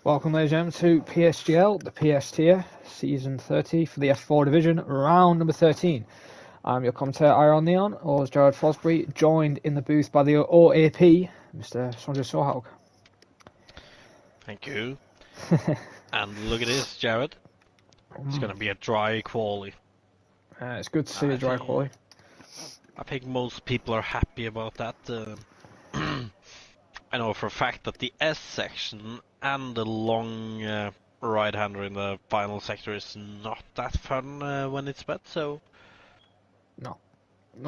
Welcome, ladies and gentlemen, to PSGL, the PS tier, season 30 for the F4 division, round number 13. I'm your commentator, Iron Neon, or as Jared Fosbury, joined in the booth by the OAP, Mr. Sondre Sohaug. Thank you. And look at this, Jared. It's going to be a dry quali. It's good to see a dry quali. I think most people are happy about that. I know for a fact that the S section and the long right-hander in the final sector is not that fun when it's wet, so... No,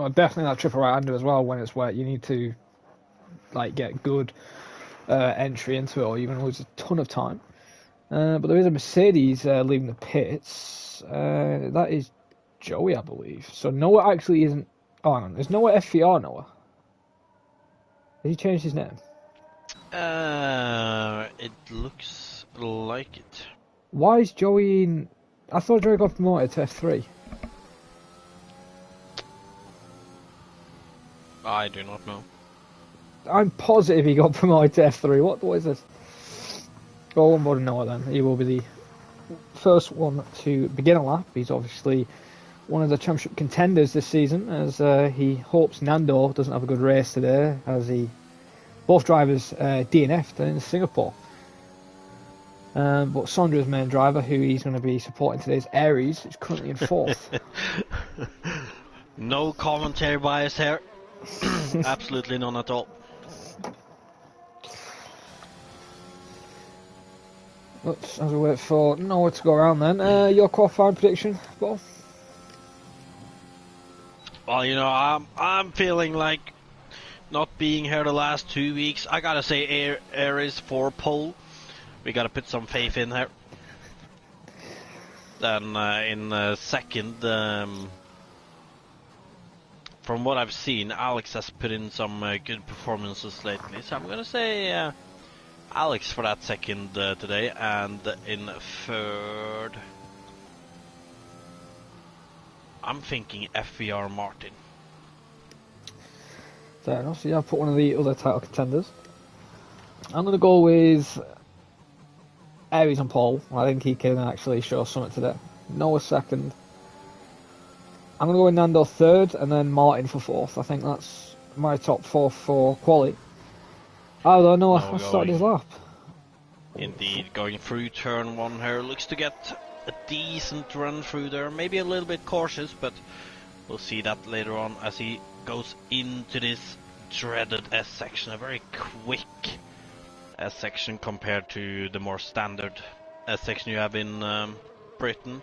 definitely that triple right-hander as well when it's wet. You need to get good entry into it or you're going to lose a ton of time. But there is a Mercedes leaving the pits. That is Joey, I believe. So Noah actually isn't... Oh, hang on. Is Noah FVR Noah? Has he changed his name? It looks like it. Why is Joey in... I thought Joey got promoted to F3. I do not know. I'm positive he got promoted to F3. What is this? Go on board Noah then. He will be the first one to begin a lap. He's obviously one of the championship contenders this season, as he hopes Nando doesn't have a good race today, as both drivers DNF'd in Singapore. But Sondre's main driver, who he's going to be supporting today's Aries, is currently in fourth. No commentary bias here. Absolutely none at all. Let's, as we wait for Noah to go around then, your qualifying prediction, Paul? Well, you know, I'm feeling like not being here the last 2 weeks. I gotta say Aries for pole. We gotta put some faith in here. Then in second, from what I've seen, Alex has put in some good performances lately. So I'm gonna say Alex for that second today, and in third, I'm thinking FVR Martin. Fair enough. So yeah, I've put one of the other title contenders. I'm going to go with Aries on pole. I think he can actually show something today. Noah second. I'm going to go with Nando third, and then Martin for fourth. I think that's my top four for quali. Although Noah started his lap. Indeed, going through turn one here. Looks to get a decent run through there. Maybe a little bit cautious, but we'll see that later on as he goes into this dreaded S section. A very quick S section compared to the more standard S section you have in Britain.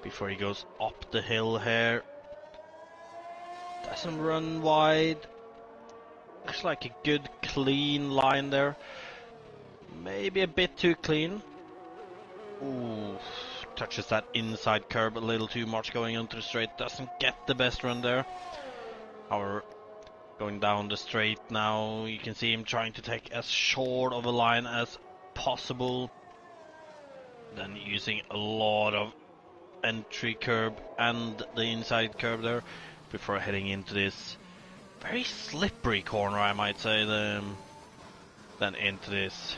Before he goes up the hill here. Doesn't run wide. Looks like a good clean line there. Maybe a bit too clean. Ooh, touches that inside curb a little too much going onto the straight. Doesn't get the best run there. However, going down the straight now, you can see him trying to take as short of a line as possible. Then using a lot of entry curb and the inside curb there before heading into this very slippery corner, I might say, then into this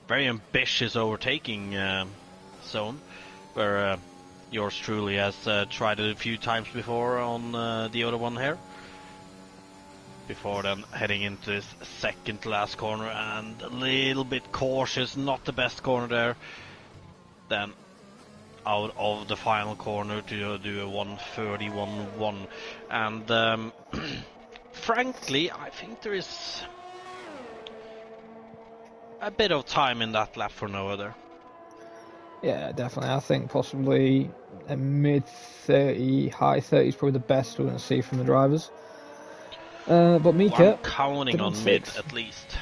very ambitious overtaking zone where yours truly has tried it a few times before on the other one here. Before then heading into this second to last corner and a little bit cautious, not the best corner there. Then out of the final corner to do a 1:31.1, and frankly, I think there is a bit of time in that lap for Noah there. Yeah, definitely. I think possibly a mid-30, high 30s probably the best we're going to see from the drivers. But Mika... I'm counting on mid at least.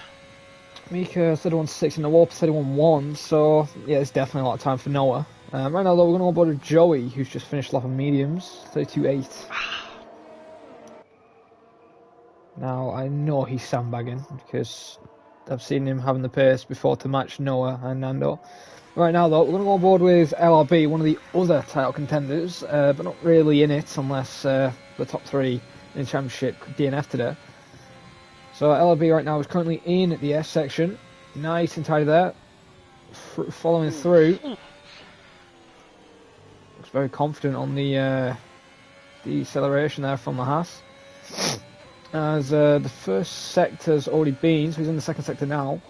Mika 31.6 in the warp, 31.1, so yeah, it's definitely a lot of time for Noah. Right now though, we're going to go aboard Joey, who's just finished lap on mediums, 32.8. Now, I know he's sandbagging, because I've seen him having the pace before to match Noah and Nando. Right now though, we're going to go on board with LRB, one of the other title contenders, but not really in it unless the top three in the championship DNF today. So LRB right now is currently in the S section. Nice and tidy there. following through. Looks very confident on the deceleration there from the Haas. As the first sector's already been, so he's in the second sector now.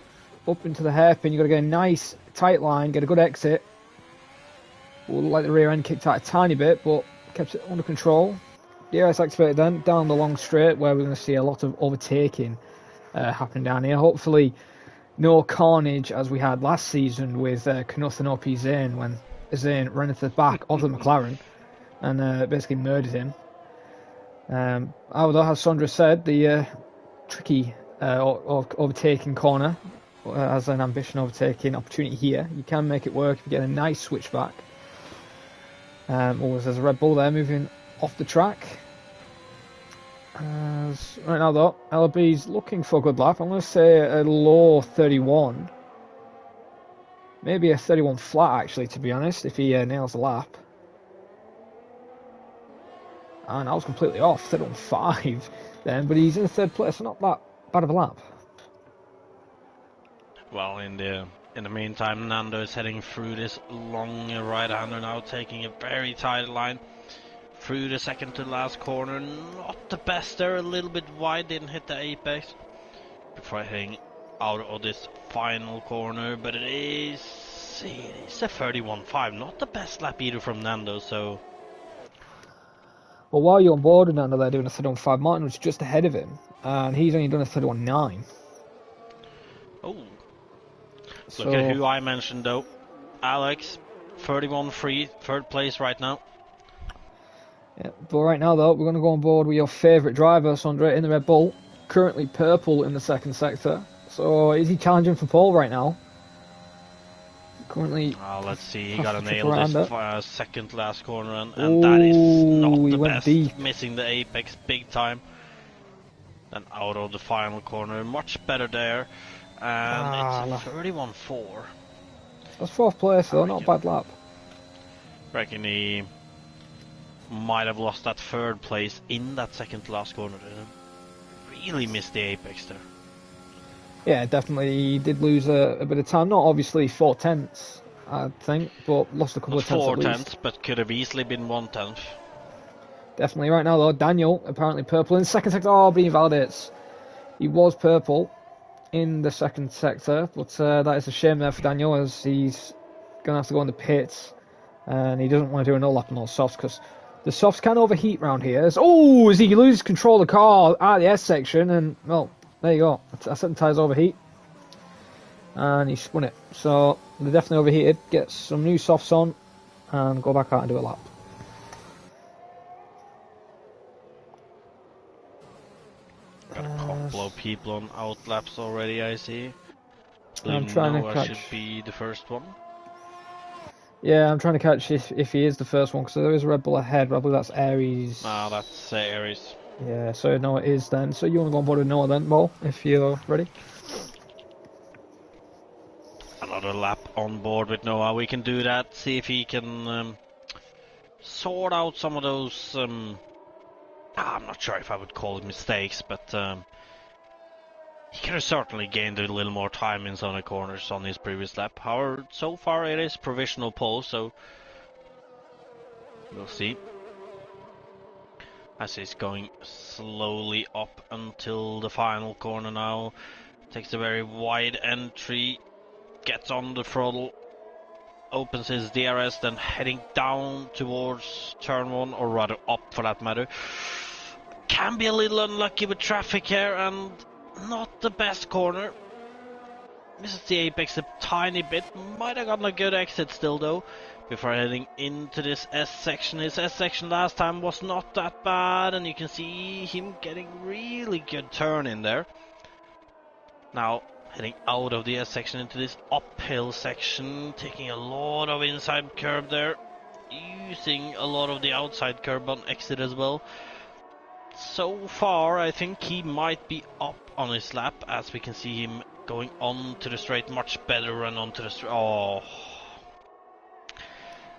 Up into the hairpin, you've got to get a nice tight line, get a good exit. Will look like the rear end kicked out a tiny bit, but kept it under control. DRS activated then, down the long straight, where we're going to see a lot of overtaking happening down here. Hopefully no carnage as we had last season with Knuth and OP Zane, when Zane ran into the back of the McLaren and basically murdered him. Although, as Sandra said, the tricky overtaking corner has an ambition overtaking opportunity here. You can make it work if you get a nice switchback. Always there's a Red Bull there moving off the track. Right now though, LB's looking for a good lap. I'm going to say a low 31. Maybe a 31 flat actually, to be honest, if he nails the lap. And I was completely off, 31.5 then, but he's in third place, so not that bad of a lap. Well, in the meantime, Nando is heading through this long right-hander now, taking a very tight line through the second to last corner. Not the best there, a little bit wide, didn't hit the apex before heading out of this final corner, but it is a 31.5, not the best lap either from Nando, so... Well, while you're on board with Nando, they're doing a 31.5. Martin was just ahead of him, and he's only done a 31.9. Oh. So, look at who I mentioned though. Alex, 31.3, third place right now. Yeah, but right now though, we're going to go on board with your favourite driver, Sondre, in the Red Bull. Currently purple in the second sector. So is he challenging for pole right now? Currently... let's see, he got to nail this second last corner, and that is not the best. Deep. Missing the apex big time. And out of the final corner, much better there. And it's 31.4. That's fourth place though, not a bad lap. Reckon he might have lost that third place in that second to last corner. Really missed the apex there. Yeah, definitely. He did lose a bit of time. Not obviously 4/10, I think, but lost a couple of tenths at least. 4/10, but could have easily been 1/10. Definitely. Right now though, Daniel apparently purple in the second sector. Oh, being validates. He was purple in the second sector, but that is a shame there for Daniel, as he's going to have to go in the pits, and he doesn't want to do a no lap on those softs, because the softs can overheat round here. Oh, as he loses control of the car at the S section, and well, there you go. I said the tyres overheat, and he spun it. So they're definitely overheated. Get some new softs on, and go back out and do a lap. Got a couple of people on out laps already, I see. I'm trying to catch. Should be the first one. Yeah, I'm trying to catch if he is the first one, because there is a Red Bull ahead, but I believe that's Aries. Ah, that's Aries. Yeah, so no, it is then. So you want to go on board with Noah then, Bo, if you're ready? Another lap on board with Noah. We can do that. See if he can sort out some of those. I'm not sure if I would call it mistakes, but he could have certainly gained a little more time in some of the corners on his previous lap. However, so far it is provisional pole, so we'll see. As he's going slowly up until the final corner now. Takes a very wide entry, gets on the throttle, opens his DRS, then heading down towards turn 1, or rather up for that matter. Can be a little unlucky with traffic here, and not the best corner. Misses the apex a tiny bit. Might have gotten a good exit still though, before heading into this S section. His S section last time was not that bad, and you can see him getting really good turn in there. Now heading out of the S section into this uphill section, taking a lot of inside curb there, using a lot of the outside curb on exit as well. So far I think he might be up on his lap, as we can see him going on to the straight, much better run onto the straight. Oh,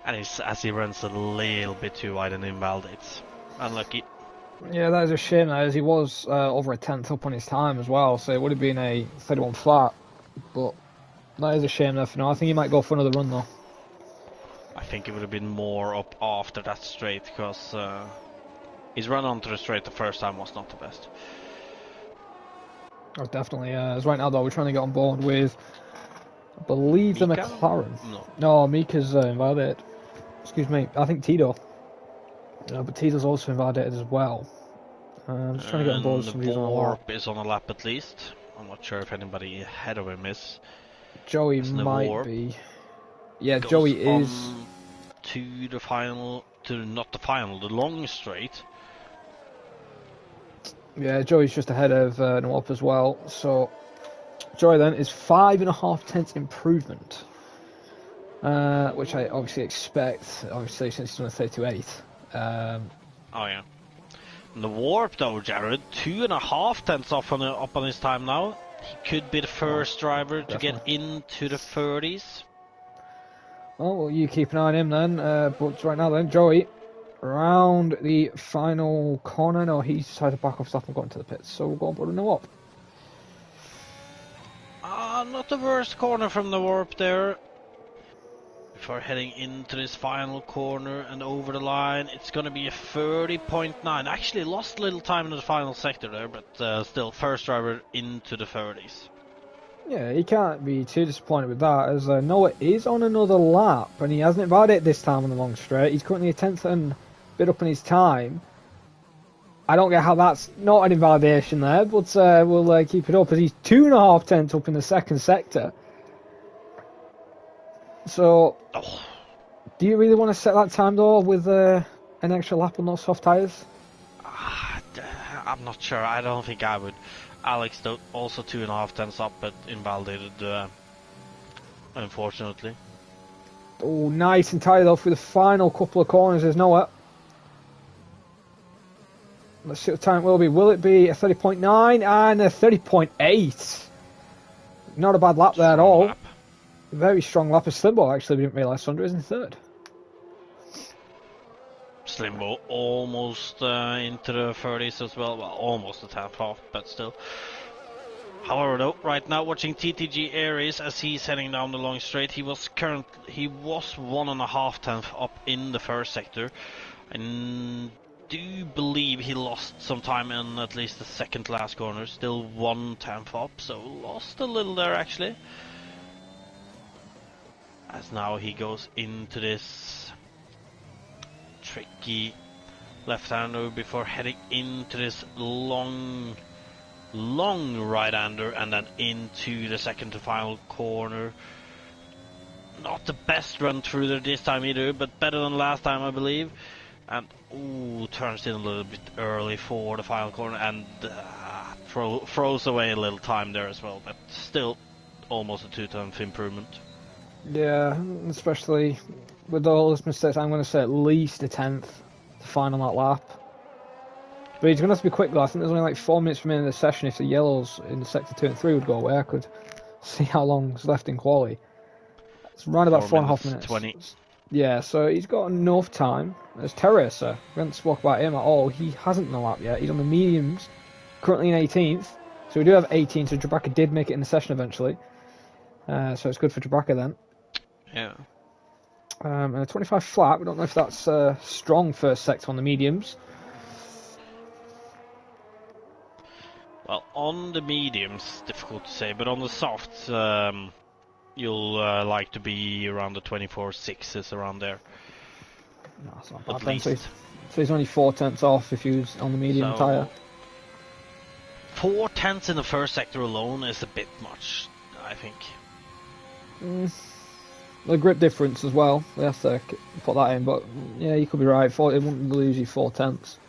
and as he runs a little bit too wide and invalidates. Unlucky. Yeah, that is a shame, as he was over a tenth up on his time as well, so it would have been a 31 flat, but That is a shame there for now. I think he might go for another run though. I think it would have been more up after that straight, because his run onto the straight the first time was not the best. Oh, definitely. As right now though, we're trying to get on board with, I believe, Mika? the McLaren. No. No, Mika's invalidated. Excuse me. I think Tito. But Tito's also invalidated as well. I'm just trying to get on board with somebody who's on a lap. Warp is on a lap at least. I'm not sure if anybody ahead of him is. Joey might Warp be. Yeah, goes Joey is. on to the final, not the final, the long straight. Yeah, Joey's just ahead of Nawap as well. So Joey then is 5.5 tenths improvement, which I obviously expect. Obviously, since he's on a 32.8. Oh yeah. And the Warp though, Jared, 2.5 tenths off up on his time now. He could be the first driver to get into the 30s. Oh, well, you keep an eye on him then. But right now then, Joey, around the final corner. No, he's decided to back off, stop and go into the pits. So we'll go on board and Nawap. Not the worst corner from the Warp there. Before heading into this final corner and over the line, it's going to be a 30.9. Actually lost a little time in the final sector there, but still first driver into the 30s. Yeah, he can't be too disappointed with that, as Noah is on another lap, and he hasn't invalidated this time on the long straight. He's currently a tenth and a bit up in his time. I don't get how that's not an invalidation there, but we'll keep it up, as he's 2.5 tenths up in the second sector. So, do you really want to set that time though with an extra lap on those soft tyres? I'm not sure. I don't think I would. Alex though, also 2.5 tenths up, but invalidated, unfortunately. Oh, nice and tight though through the final couple of corners. There's Noah. Let's see what the time it will be. Will it be a 30.9 and a 30.8? Not a bad lap there at all. Lap. Very strong lap of Slimbo, actually. We didn't realise Thunder is in third. Slimbo almost into the 30s as well. Well, almost a tenth off, but still. However, though, right now watching TTG Aries as he's heading down the long straight, he was 1.5 tenths up in the first sector, and do believe he lost some time in at least the second last corner. Still 1 tenth up, so lost a little there actually. As now he goes into this tricky left-hander before heading into this long right-hander and then into the second to final corner. Not the best run through there this time either, but better than last time I believe. And turns in a little bit early for the final corner and throws away a little time there as well, but still almost a 2-tenth improvement. Yeah, especially with all his mistakes, I'm going to say at least a tenth to find on that lap. But he's going to have to be quick though. I think there's only like 4 minutes remaining in the session. If the yellows in sector 2 and 3 would go away, I could see how long's left in quali. It's around about 4.5 minutes. 20. Yeah, so he's got enough time. There's Teresa. We haven't spoke about him at all. He hasn't in the lap yet. He's on the mediums, currently in 18th. So we do have 18, so Jabraka did make it in the session eventually. So it's good for Jabraka then. Yeah. And a 25 flat. We don't know if that's strong first sector on the mediums. Well, on the mediums, difficult to say, but on the softs, you'll like to be around the 24.6s around there. No, that's not bad. At least. So he's only 4 tenths off if he was on the medium tyre. 4 tenths in the first sector alone is a bit much, I think. The grip difference as well. We have to put that in, but yeah, you could be right. It wouldn't lose you 4 tenths.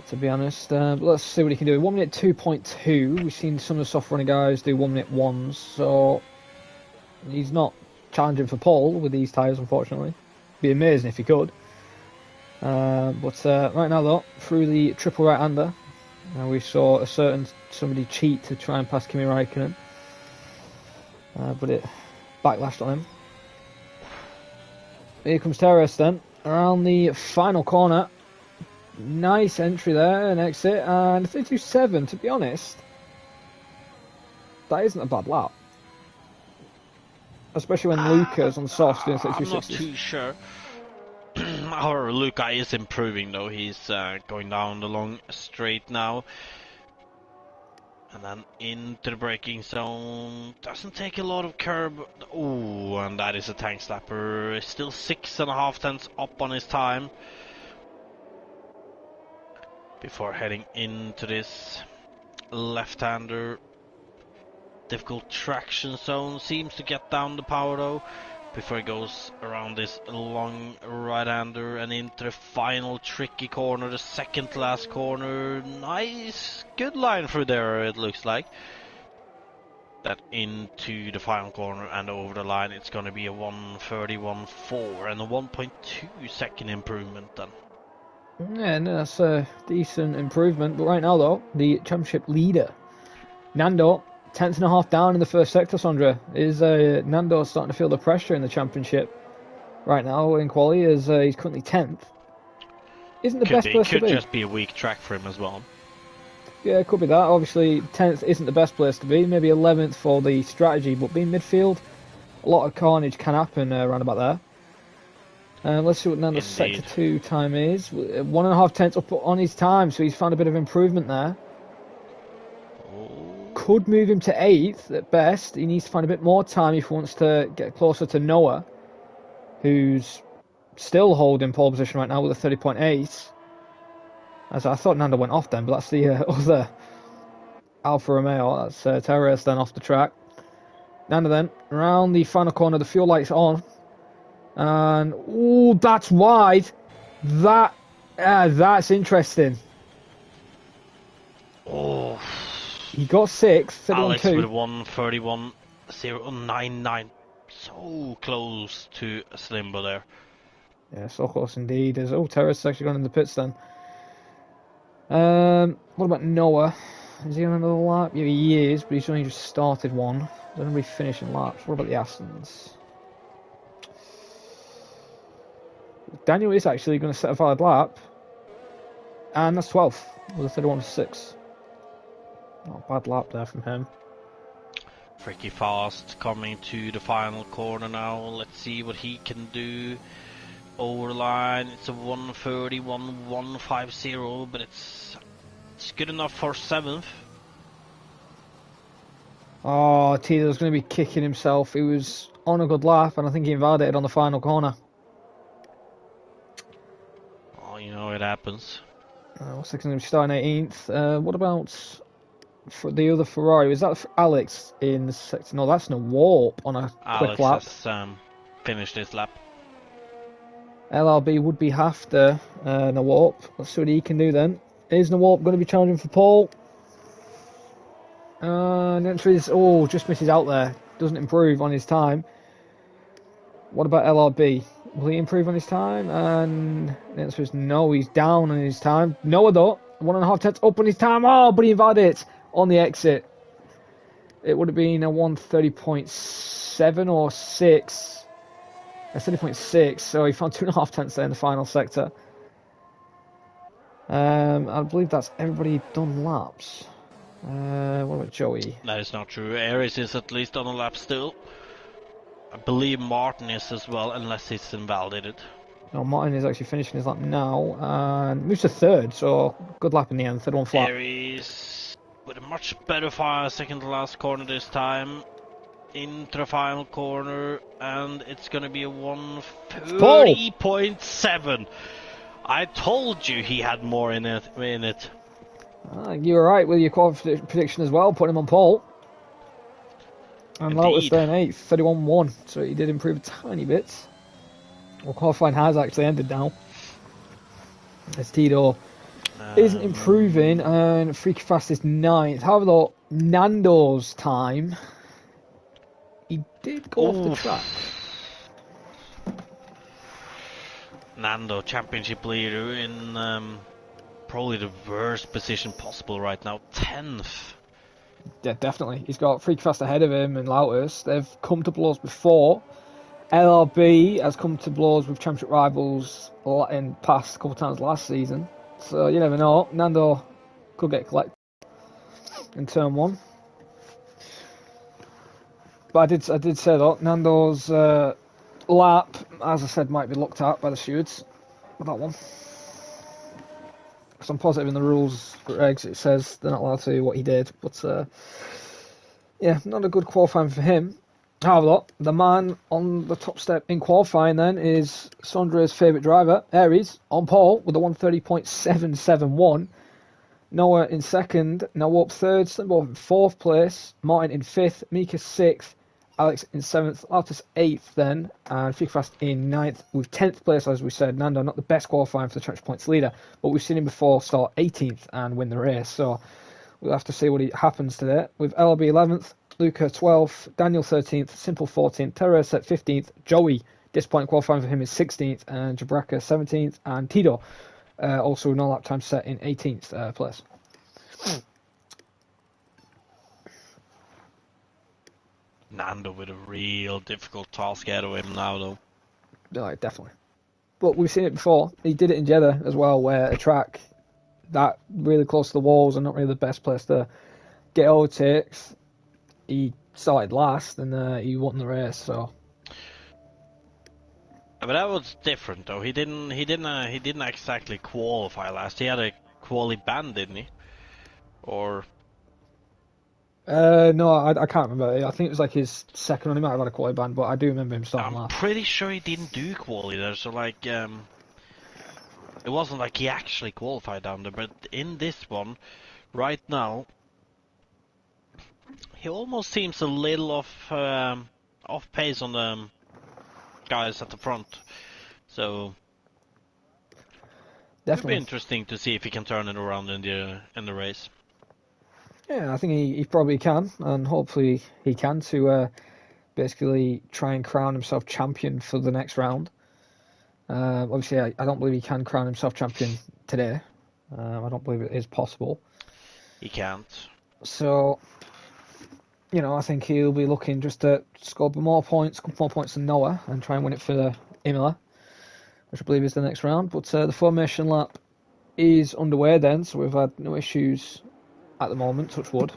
To be honest, but let's see what he can do. 1 minute 2.2. We've seen some of the soft running guys do 1 minute 1s, so he's not challenging for pole with these tyres, unfortunately. Be amazing if he could. But right now, though, through the triple right-hander, we saw somebody cheat to try and pass Kimi Räikkönen, but it backlashed on him. Here comes Teres then, around the final corner. Nice entry there, an exit, and 32.7, to be honest. that isn't a bad lap. Especially when Luca's on softs doing I'm 6260s. not too sure. Our Luca is improving though. He's going down the long straight now. And then into the braking zone. Doesn't take a lot of curb. Oh, and that is a tank slapper. Still 6.5 tenths up on his time. Before heading into this left-hander. Difficult traction zone. Seems to get down the power though. Before he goes around this long right-hander and into the final tricky corner, the second last corner. Nice, good line through there it looks like. That into the final corner and over the line, it's going to be a 1:31.4 and a 1.2 second improvement then. Yeah, no, that's a decent improvement. But right now though, the championship leader, Nando, 10.5 down in the first sector, Sondra. Is Nando starting to feel the pressure in the championship right now in quali as he's currently 10th? Isn't the best place to be. Could just be a weak track for him as well. Yeah, it could be that. Obviously, 10th isn't the best place to be. Maybe 11th for the strategy, but being midfield, a lot of carnage can happen around about there. Let's see what Nando's sector 2 time is. 1.5 tenths up on his time, so he's found a bit of improvement there. Could move him to 8th at best. He needs to find a bit more time if he wants to get closer to Noah, who's still holding pole position right now with a 30.8. As I thought Nando went off then, but that's the other Alfa Romeo. That's Terrace then off the track. Nando then around the final corner, the fuel light's on, and ooh, that's wide. That's interesting. Oh. He got 6th, Alex with 1:31.099. So close to Slimbo there. Yeah, so close indeed. Terrace has actually gone in the pits then. What about Noah? Is he on another lap? Yeah, he is, but he's only just started one. There's nobody finishing laps. What about the Astons? Daniel is actually going to set a valid lap. And that's 12th with a 31.6. Not a bad lap there from him. Freaky fast coming to the final corner now. Let's see what he can do. Over the line, it's a 1:31.150, but it's good enough for 7th. Oh, Tito's going to be kicking himself. He was on a good lap, and I think he invalidated on the final corner. Oh, you know it happens. Looks like he's going to be starting 18th. What about for the other Ferrari? Was that Alex in the sector? No, that's no warp on a quick lap. Alex has finished his lap. LRB would be after Nawalp. Let's see what he can do then. Is Nawalp going to be challenging for pole? And entries, just misses out there. Doesn't improve on his time. What about LRB? Will he improve on his time? And the answer is no, he's down on his time. Noah though, 1.5 tenths up on his time. Oh, but he invalidated it on the exit. It would have been a 1:30.7 or 6. A 30.6, so he found 2.5 tenths there in the final sector. I believe that's everybody done laps. What about Joey? That is not true. Aries is at least on a lap still. I believe Martin is as well, unless it's invalidated. No, Martin is actually finishing his lap now, and moves to 3rd, so good lap in the end, 3rd one flat. Aries with a much better fire, second to last corner this time. Into the final corner, and it's gonna be a 1:30.7. I told you he had more in it. You were right with your quality prediction as well, putting him on pole. And that was then 8th, 31.1, so he did improve a tiny bit. Well, qualifying has actually ended now. As Tito isn't improving, and Freaky Fast is 9th. However, though, Nando's time, he did go off the track. Nando, championship leader in probably the worst position possible right now, 10th. Yeah, definitely. He's got Freaky Fast ahead of him and Lautus. They've come to blows before. LRB has come to blows with championship rivals in past couple of times last season. So you never know. Nando could get collected in turn 1. But I did say that Nando's lap, as I said, might be looked at by the stewards with that one. Because I'm positive in the rules for eggs it says they're not allowed to do what he did. But yeah, not a good qualifying for him. However, the man on the top step in qualifying then is Sondre's favourite driver, Aries, on pole with a 130.771. Noah in second, Noah up third, Slimbo in fourth place, Martin in fifth, Mika sixth, Alex in seventh, Altus eighth then, and Fast in ninth with 10th place, as we said. Nando, not the best qualifying for the championship points leader, but we've seen him before start 18th and win the race, so we'll have to see what happens today. With LB 11th, Luca 12th, Daniel 13th, Simple 14th, Terra set 15th, Joey, disappointing qualifying for him, is 16th, and Jabraka 17th, and Tito, also no lap time set in 18th place. Nando with a real difficult task ahead of him now, though. Yeah, definitely. But we've seen it before. He did it in Jeddah as well, where a track that really close to the walls and not really the best place to get overtakes. He started last and he won the race. So, but that was different, though. He didn't exactly qualify last. He had a quali ban, didn't he? Or no, I can't remember. I think it was like his second one. He might have had a quali ban, but I do remember him starting last. I'm pretty sure he didn't do quali there. So like, it wasn't like he actually qualified down there. But in this one, right now, he almost seems a little off pace on the guys at the front. So it'll be interesting to see if he can turn it around in the race. Yeah, I think he probably can, and hopefully he can to basically try and crown himself champion for the next round. Obviously, I don't believe he can crown himself champion today. I don't believe it is possible. He can't. So, I think he'll be looking just to score more points, couple more points than Noah, and try and win it for the Imola, which I believe is the next round. But the formation lap is underway then, so we've had no issues at the moment, touch wood.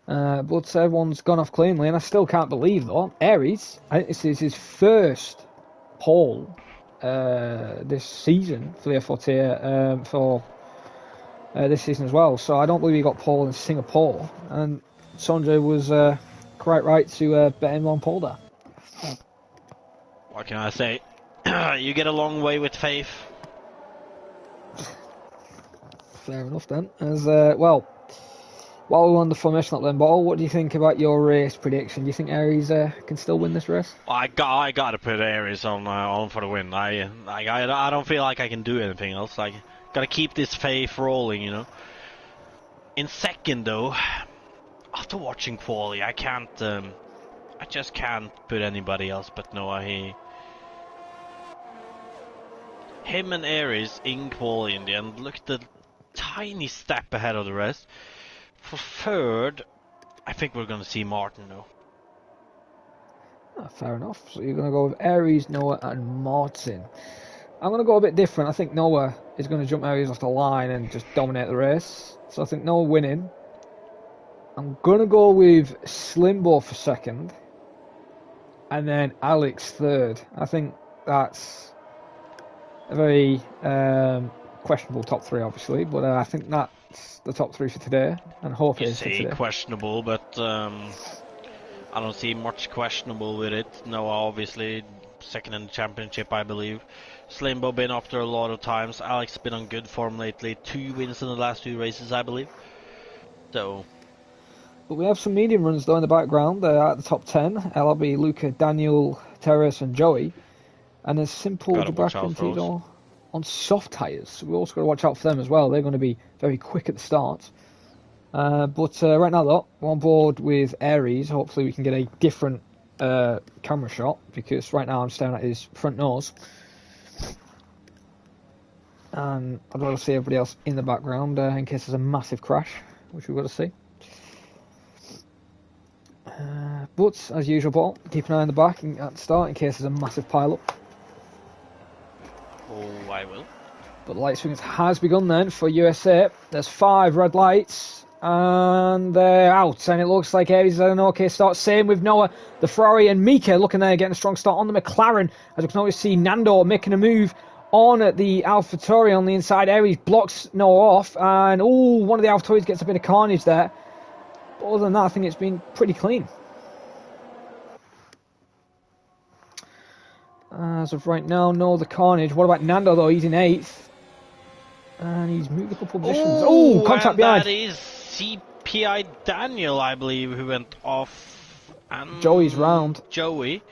But everyone's gone off cleanly, and I still can't believe, though, Aries, I think this is his first pole this season for the F40 for this season as well. So I don't believe he got pole in Singapore, and Sondre was quite right to bet him on pole there. What can I say? You get a long way with faith. Fair enough then. As while we're on the formation lap then, Bottle, what do you think about your race prediction? Do you think Aries can still win this race? I got to put Aries on for the win. I don't feel like I can do anything else. I got to keep this faith rolling, In second though, after watching quali, I just can't put anybody else but Noah. Him and Aries in quali in the end looked a tiny step ahead of the rest. For third, I think we're going to see Martin though. Fair enough. So you're going to go with Aries, Noah and Martin. I'm going to go a bit different. I think Noah is going to jump Aries off the line and just dominate the race. So I think Noah winning. I'm going to go with Slimbo for second. And then Alex third. I think that's a very questionable top three, obviously. But I think that's the top three for today. And hope it is for today. You say questionable, but I don't see much questionable with it. Noah, obviously, second in the championship, I believe. Slimbo been up there a lot of times. Alex been on good form lately. 2 wins in the last 2 races, I believe. So. But we have some medium runs though in the background. At the top 10, LRB, Luca, Daniel, Terrace, and Joey. And there's Simple, Jabraka, and Tito on soft tyres. So we also got to watch out for them as well. They're going to be very quick at the start. But right now, though, we're on board with Aries. Hopefully, we can get a different camera shot because right now I'm staring at his front nose. And I'd rather see everybody else in the background in case there's a massive crash, which we've got to see. But as usual, Paul, keep an eye on the back at the start in case there's a massive pile-up. Oh, I will. But the light swing has begun then for USA. There's 5 red lights. And they're out, and it looks like Aries has an okay start. Same with Noah, the Ferrari, and Mika looking there, getting a strong start on the McLaren. As we can always see, Nando making a move on at the AlphaTauri on the inside. Aries blocks Noah off, and one of the AlphaTauris gets a bit of carnage there. But other than that, I think it's been pretty clean. As of right now, no the carnage. What about Nando though? He's in 8th. And he's moved a couple of positions. Oh, contact behind. That is CPI Daniel, I believe, who went off. And Joey's round. Joey.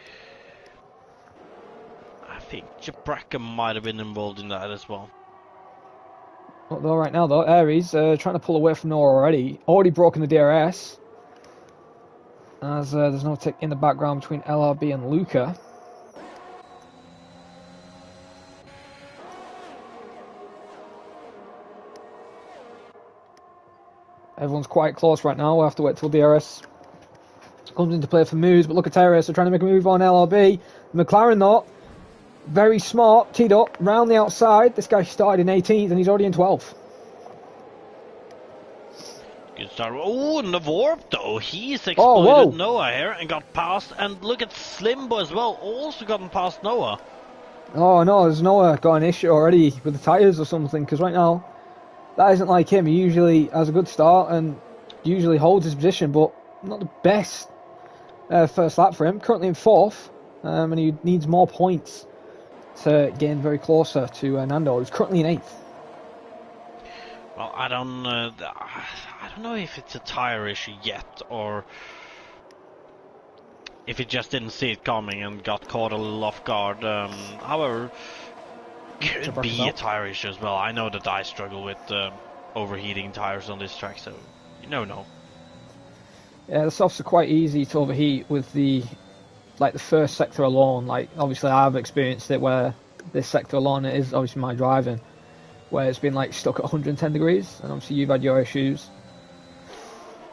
I think Jabraka might have been involved in that as well. Not though right now though. Aries trying to pull away from Noah already. Already broken the DRS. As there's no tick in the background between LRB and Luca. Everyone's quite close right now. We'll have to wait till DRS comes into play for moves. But look at Aries, they're trying to make a move on LRB. McLaren though, very smart, teed up, round the outside. This guy started in 18th and he's already in 12th. Good start. Oh, and the warp though, he's exploited Noah here and got past. And look at Slimbo as well, also gotten past Noah. Oh no, there's Noah got an issue already with the tyres or something, because right now, that isn't like him. He usually has a good start and usually holds his position, but not the best first lap for him. Currently in 4th, and he needs more points to gain very closer to Nando, who's currently in 8th. Well, I don't know if it's a tyre issue yet, or if he just didn't see it coming and got caught a little off guard. However, could be a tyre issue as well. I know that I struggle with overheating tyres on this track, so you never know. Yeah, the softs are quite easy to overheat with the first sector alone. Like, obviously I've experienced it where this sector alone, it is obviously my driving, where it's been like stuck at 110 degrees, and obviously you've had your issues.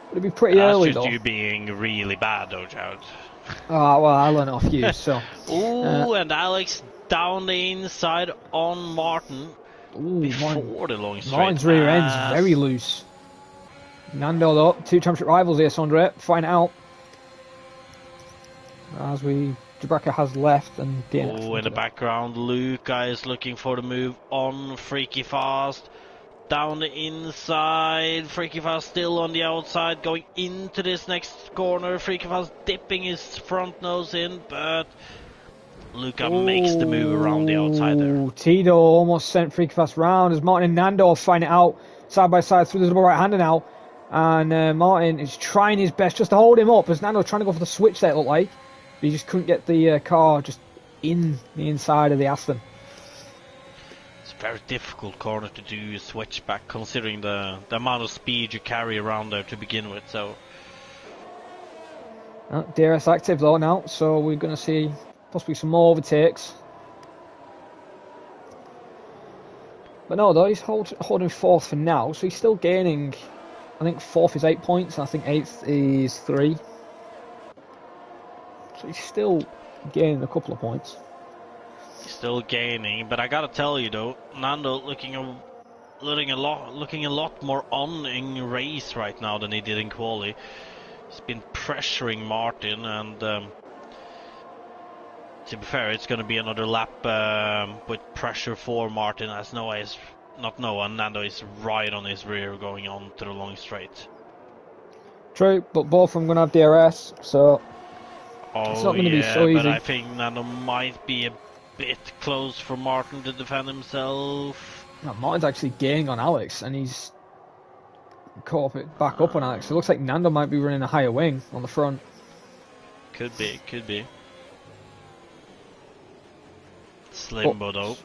But it'd be pretty early though. That's just you being really bad though, Jared. Oh, well, I learned it off you, so. Ooh, and Alex down the inside on Martin. Ooh, before the long straight. Martin's rear end's very loose. Nando though, 2 championship rivals here, Sondre, find out. As Jabraka has left and DNF. Oh, in the background, Luca is looking for the move on Freaky Fast. Down the inside, Freaky Fast still on the outside, going into this next corner. Freaky Fast dipping his front nose in, but Luca makes the move around the outside there. Tito almost sent Freaky Fast round as Martin and Nando find it out side by side through the double right-hander now. And Martin is trying his best just to hold him up as Nando's trying to go for the switch there, it looked like. But he just couldn't get the car just in the inside of the Aston. It's a very difficult corner to do a switch back, considering the amount of speed you carry around there to begin with. So DRS active though now, so we're going to see possibly some more overtakes. But no, though, he's holding 4th for now, so he's still gaining. I think 4th is 8 points, and I think 8th is 3. So he's still gaining a couple of points. Still gaining, but I gotta tell you though, Nando looking a lot more on in race right now than he did in quali. He's been pressuring Martin, and to be fair, it's gonna be another lap with pressure for Martin, as Nando is right on his rear going on to the long straight. True, but both of them gonna have DRS, so it's not gonna be so easy. But I think Nando might be a bit close for Martin to defend himself. No, Martin's actually gaining on Alex, and he's caught back up on Alex. It looks like Nando might be running a higher wing on the front. Could be. Slimbo though,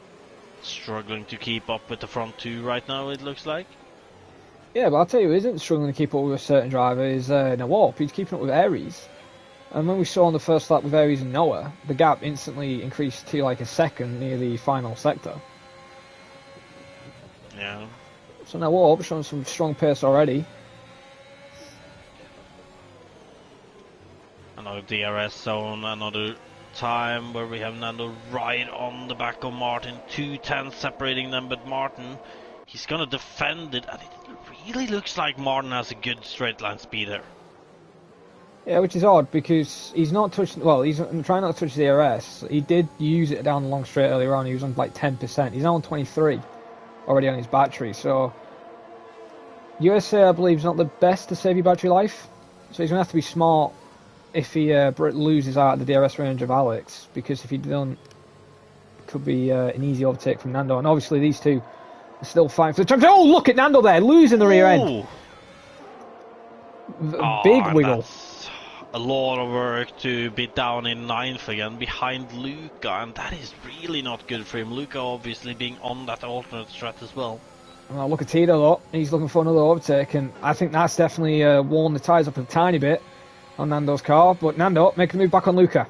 struggling to keep up with the front two right now, it looks like. Yeah, but I'll tell you who isn't struggling to keep up with a certain driver is Nawalp. He's keeping up with Aries. And when we saw on the first lap with Aries and Noah, the gap instantly increased to like a second near the final sector. Yeah. So Nawalp showing some strong pace already. Another DRS zone, another time where we have Nando right on the back of Martin. 2 tenths separating them, but Martin, he's gonna defend it, and he didn't really looks like Martin has a good straight line speed there. Yeah, which is odd because he's not touching. Well, he's trying not to touch the DRS. He did use it down the long straight earlier on. He was on like 10%. He's now on 23 already on his battery. So USA, I believe, is not the best to save your battery life. So he's gonna have to be smart if he loses out of the DRS range of Alex, because if he don't, it could be an easy overtake from Nando. And obviously these two are still fighting for the championship. Oh, look at Nando there, losing the rear end. Big wiggle. That's a lot of work to be down in 9th again behind Luca, and that is really not good for him. Luca obviously being on that alternate strat as well. Well, look at Tito though, he's looking for another overtake, and I think that's definitely worn the tyres up a tiny bit on Nando's car, but Nando making a move back on Luca.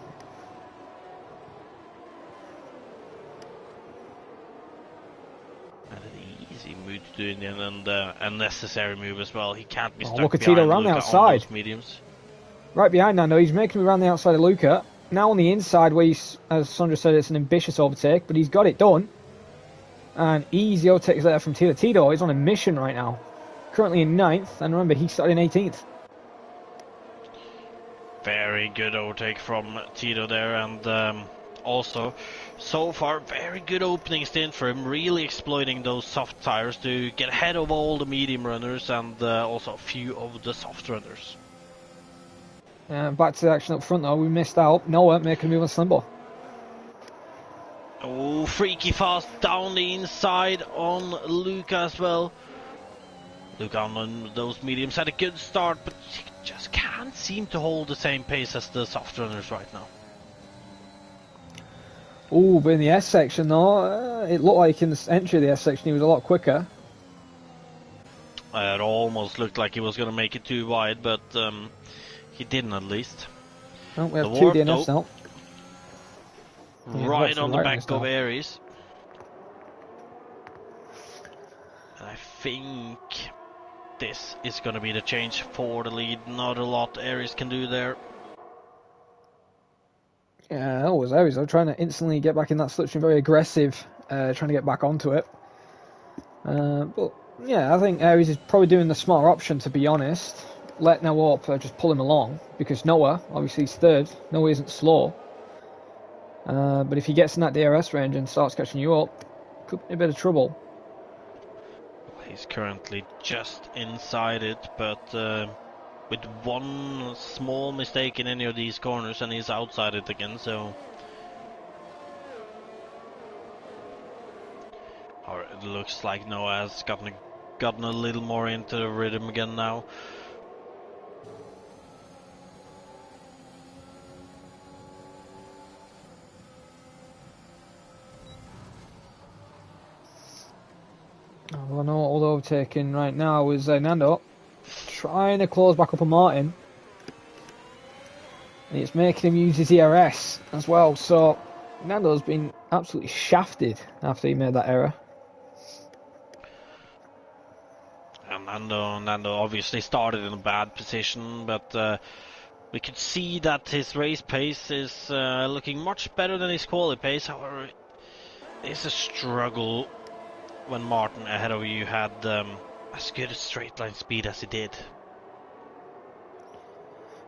And an easy move to do in the end, and a necessary move as well. He can't be stuck look at behind Tito around Luca the outside. on those mediums. Right behind Nando, he's making me around the outside of Luca. Now on the inside, where he's, as Sandra said, it's an ambitious overtake, but he's got it done. And easy overtakes there from Tito. Tito is on a mission right now. Currently in 9th, and remember, he started in 18th. Very good overtake from Tito there, and also, so far, very good opening stint for him, really exploiting those soft tires to get ahead of all the medium runners and also a few of the soft runners. Back to the action up front though, we missed out. Noah making a move on Slimbo. Oh, freaky fast down the inside on Luca as well. Luca on those mediums had a good start, but he just can't seem to hold the same pace as the soft runners right now. Oh, but in the S section though, it looked like in the entry of the S section he was a lot quicker. It almost looked like he was going to make it too wide, but he didn't at least. Oh, we have two DNFs now. Right on the back of Aries. And I think this is going to be the change for the lead. Not a lot Aries can do there. Yeah, that was Aries. I'm trying to instantly get back in that slipstream, very aggressive, trying to get back onto it. But yeah, I think Aries is probably doing the smarter option, to be honest. Let Noah up, just pull him along, because Noah, obviously he's third. Noah isn't slow. But if he gets in that DRS range and starts catching you up, could be a bit of trouble. He's currently just inside it, but with one small mistake in any of these corners and he's outside it again, so... Or it looks like Noah has gotten a little more into the rhythm again now. Well, I know all the overtaking right now is Nando trying to close back up on Martin. And it's making him use his ERS as well, so Nando's been absolutely shafted after he made that error. And Nando obviously started in a bad position, but we could see that his race pace is looking much better than his quali pace. However, it's a struggle when Martin ahead of you had as good a straight line speed as he did.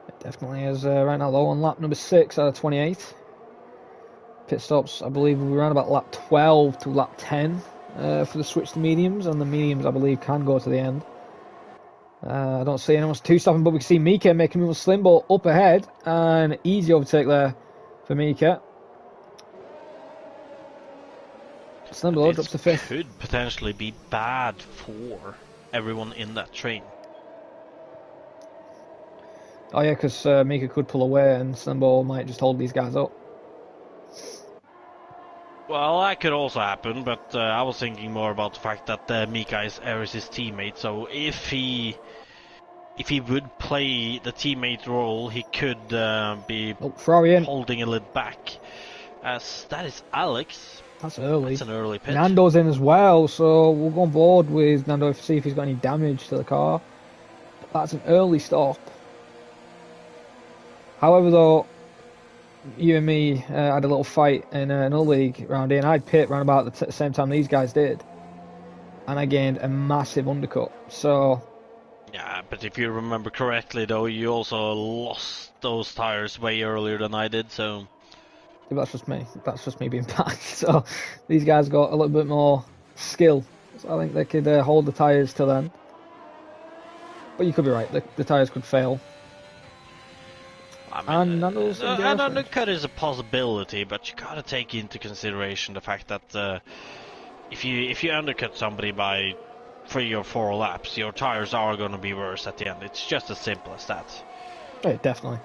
It definitely is right now though on lap number 6 out of 28. Pit stops, I believe, will be around about lap 12 to lap 10 for the switch to mediums, and the mediums I believe can go to the end. I don't see anyone two stopping, but we can see Mika making a move Slimbo up ahead, and easy overtake there for Mika. Slimbo drops to 5th. Could potentially be bad for everyone in that train. Oh yeah, because Mika could pull away and Slimbo might just hold these guys up. Well, that could also happen, but I was thinking more about the fact that Mika is Aries' teammate, so if he would play the teammate role, he could be holding a little back. As that is Alex. That's early. That's an early pitch. Nando's in as well, so we'll go on board with Nando to see if he's got any damage to the car. But that's an early stop. However, though, you and me had a little fight in another league round here, and I'd pit round about the same time these guys did. and I gained a massive undercut. So Yeah, but if you remember correctly, though, you also lost those tires way earlier than I did, so... that's just me. That's just me being bad. So these guys got a little bit more skill. So I think they could hold the tyres till then. But you could be right. The tyres could fail. I mean, And Nando's in an DRS range. undercut is a possibility, but you gotta take into consideration the fact that if you undercut somebody by 3 or 4 laps, your tires are gonna be worse at the end. It's just as simple as that. Yeah, definitely.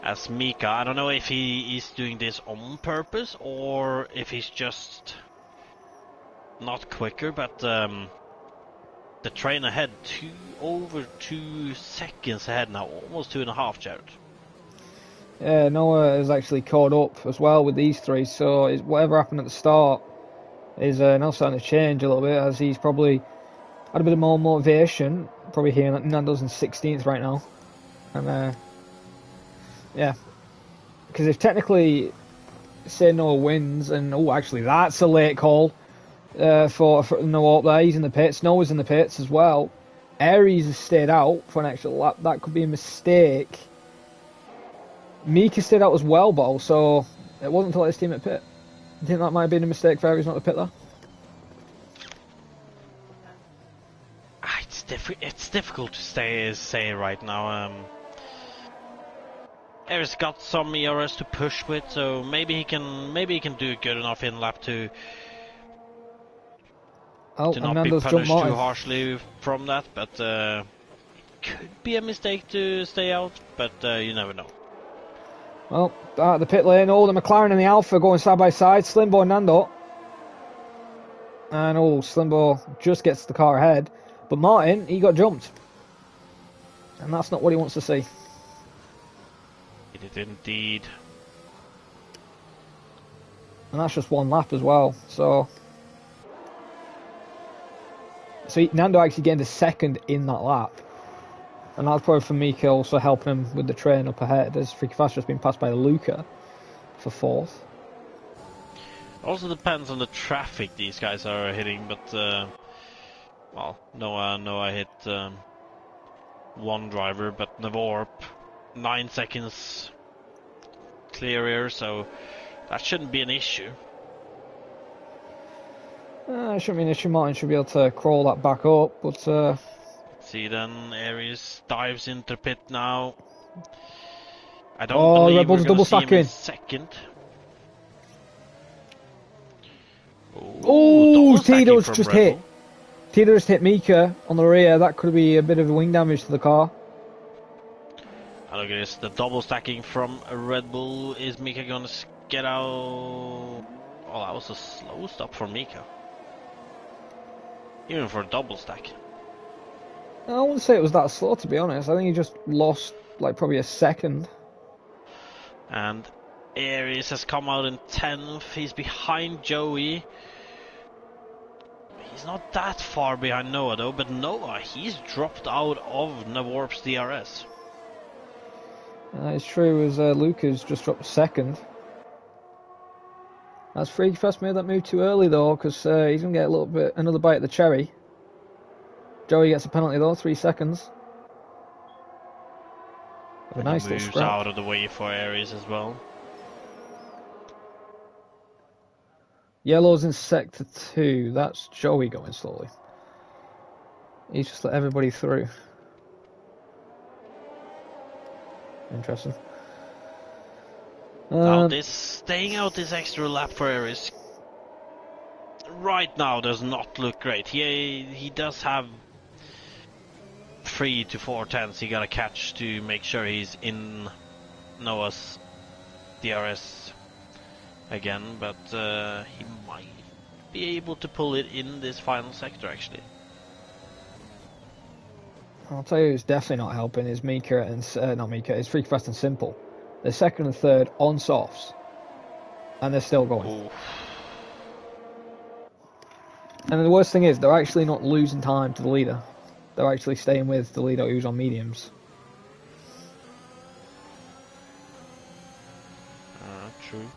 As Mika, I don't know if he is doing this on purpose or if he's just not quicker, but the train ahead over 2 seconds ahead now, almost 2.5, Jared. Yeah, Noah is actually caught up as well with these three. So whatever happened at the start is now starting to change a little bit, as he's probably had a bit more motivation. Probably hearing that Nando's in 16th right now, and yeah, because if technically say Noah wins, and actually that's a late call for Noah up there. He's in the pits. Noah's in the pits as well. Aries has stayed out for an extra lap. That could be a mistake. Mika stayed out as well, Bo. So it wasn't until his team at pit. I think that might have been a mistake for Aries not to pit there. It's difficult to say right now. Eric's got some ERS to push with, so maybe he can do good enough in lap 2 to not be punished too harshly from that. But it could be a mistake to stay out, but you never know. Well, the pit lane, the McLaren and the Alpha going side by side. Slimbo and Nando. And Slimbo just gets the car ahead. But Martin, he got jumped. And that's not what he wants to see. He did indeed. And that's just one lap as well. So Nando actually gained a second in that lap. And that's probably for Mika also helping him with the train up ahead, as Freaky Fast has been passed by Luca for 4th. Also depends on the traffic these guys are hitting, but well, Noah hit one driver, but Navorp 9 seconds clear, so that shouldn't be an issue. It shouldn't be an issue. Martin should be able to crawl that back up, but Let's see then, Aries dives into pit now. I don't believe we're going to see him in second. Oh, Tito's just hit. Tito just hit Mika on the rear. That could be a bit of wing damage to the car. And look at this, the double stacking from Red Bull. Is Mika going to get out? Oh, that was a slow stop for Mika. Even for a double stack. I wouldn't say it was that slow, to be honest. I think he just lost like probably a second. And Aries has come out in 10th. He's behind Joey. He's not that far behind Noah though, but Noah, he's dropped out of Navorp's DRS. It's true, as Lucas just dropped second. As Freaky Fast made that move too early though, because he's going to get another bite at the cherry. Joey gets a penalty though, 3 seconds. A nice little moves scrap. Out of the way for Aries as well. Yellow's in sector 2. That's Joey going slowly. He's just let everybody through. Interesting. Now staying out this extra lap for Aries right now does not look great. He does have 3 to 4 tenths he gotta catch to make sure he's in Noah's DRS again, but he might be able to pull it in this final sector actually. I'll tell you who's definitely not helping is Mika and not Mika, it's Freaky Fast and Simple. They're second and third on softs, and they're still going. Ooh. And the worst thing is, they're actually not losing time to the leader. They're actually staying with the leader who's on mediums. True.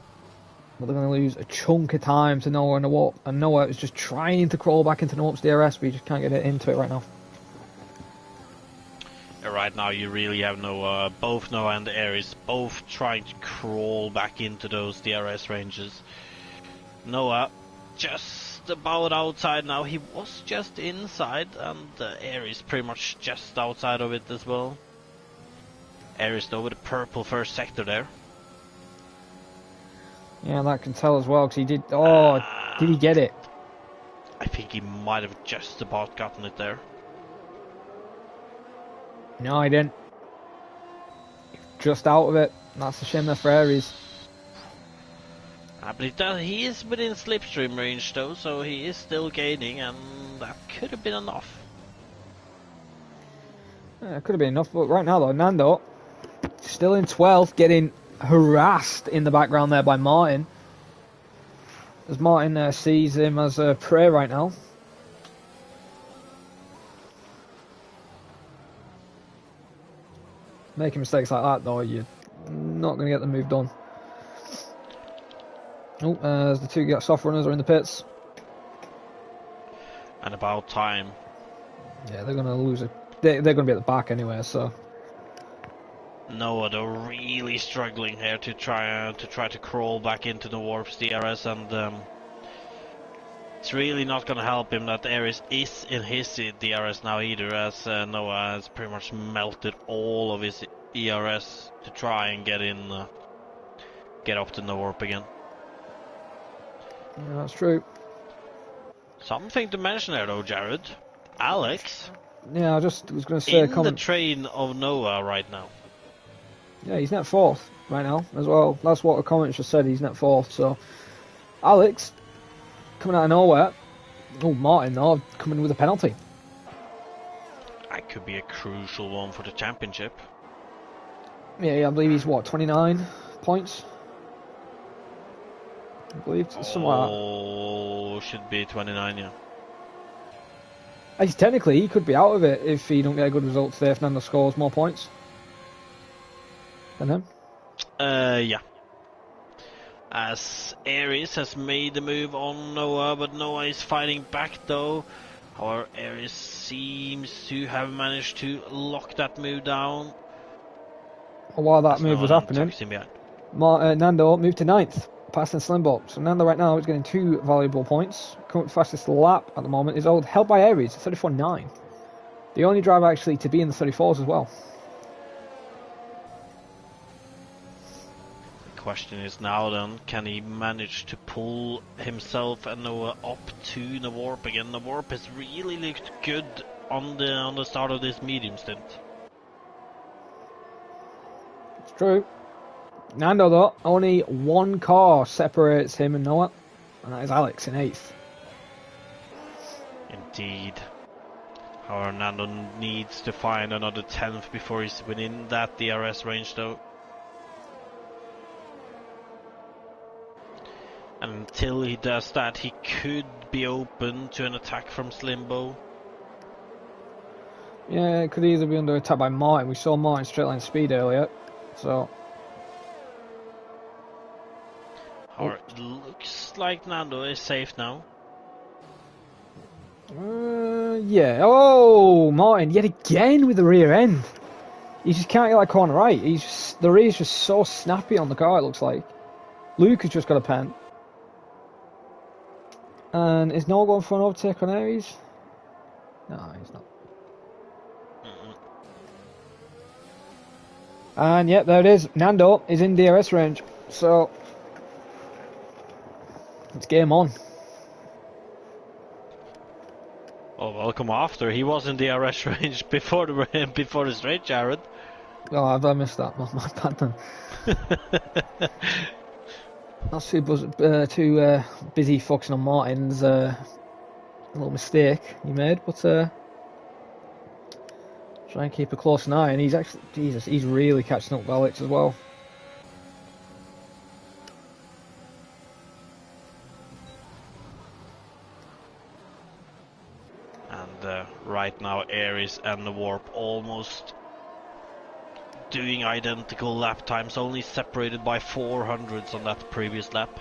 But they're going to lose a chunk of time to Noah and the warp. And Noah is just trying to crawl back into the warp's DRS, but he just can't get it into it right now. Right now you really have Noah, both Noah and Aries, both trying to crawl back into those DRS ranges. Noah just about outside now. He was just inside, and Aries pretty much just outside of it as well. Aries though with a purple first sector there. Yeah, that can tell as well, because he did... Oh, did he get it? I think he might have just about gotten it there. No, he didn't. Just out of it. That's a shame there for Aries. But he is within slipstream range though, so he is still gaining, and that could have been enough. Yeah, it could have been enough, but right now though, Nando still in 12th, getting harassed in the background there by Martin. As Martin sees him as a prey right now. Making mistakes like that though, you're not going to get the move done. Oh, as the two soft runners are in the pits. And about time. Yeah, they're going to lose it. They're going to be at the back anyway, so... Noah though really struggling here to try to crawl back into the warp's DRS, and it's really not going to help him that Aries is in his DRS now either, as Noah has pretty much melted all of his ERS to try and get up to the warp again. Yeah, that's true. Something to mention there though, Jared. Alex. Yeah, I just was going to say... In the train of Noah right now. Yeah, he's net 4th right now as well. That's what the comments just said, he's net 4th, so... Alex, coming out of nowhere. Oh, Martin though, coming with a penalty. That could be a crucial one for the championship. Yeah, I believe he's what, 29 points? I believe something like that. Oh, should be 29, yeah. Technically, he could be out of it if he don't get a good result today, if Nando scores more points than him. Yeah. As Aries has made the move on Noah, but Noah is fighting back though. However, Aries seems to have managed to lock that move down. Well, while that move was happening, Nando moved to 9th, passing Slimbo. So Nando right now is getting 2 valuable points. Current fastest lap at the moment is held by Aries, 34.9. The only driver actually to be in the 34s as well. The question is now then, can he manage to pull himself and Noah up to the warp again? The warp has really looked good on the start of this medium stint. It's true. Nando though, only one car separates him and Noah, and that is Alex in 8th. Indeed. However, Nando needs to find another 10th before he's within that DRS range though. And until he does that, he could be open to an attack from Slimbo. Yeah, it could either be under attack by Martin. We saw Martin straight line speed earlier, so... Or it looks like Nando is safe now. Yeah. Oh, Martin yet again with the rear end. He just can't get that corner right. The rear is just so snappy on the car. It looks like Luke has just got a pen, and is Noah going for an overtake on Aries? No, he's not. And yep, there it is. Nando is in DRS range, so it's game on. Well, welcome after. He was in the DRS range before the straight, Jared. Oh, I missed that. My bad then. That's too busy focusing on Martin's little mistake he made, but try and keep a close eye. And he's actually, Jesus, he's really catching up with Alex as well. Right now Aries and the Warp almost doing identical lap times, only separated by 400s on that previous lap.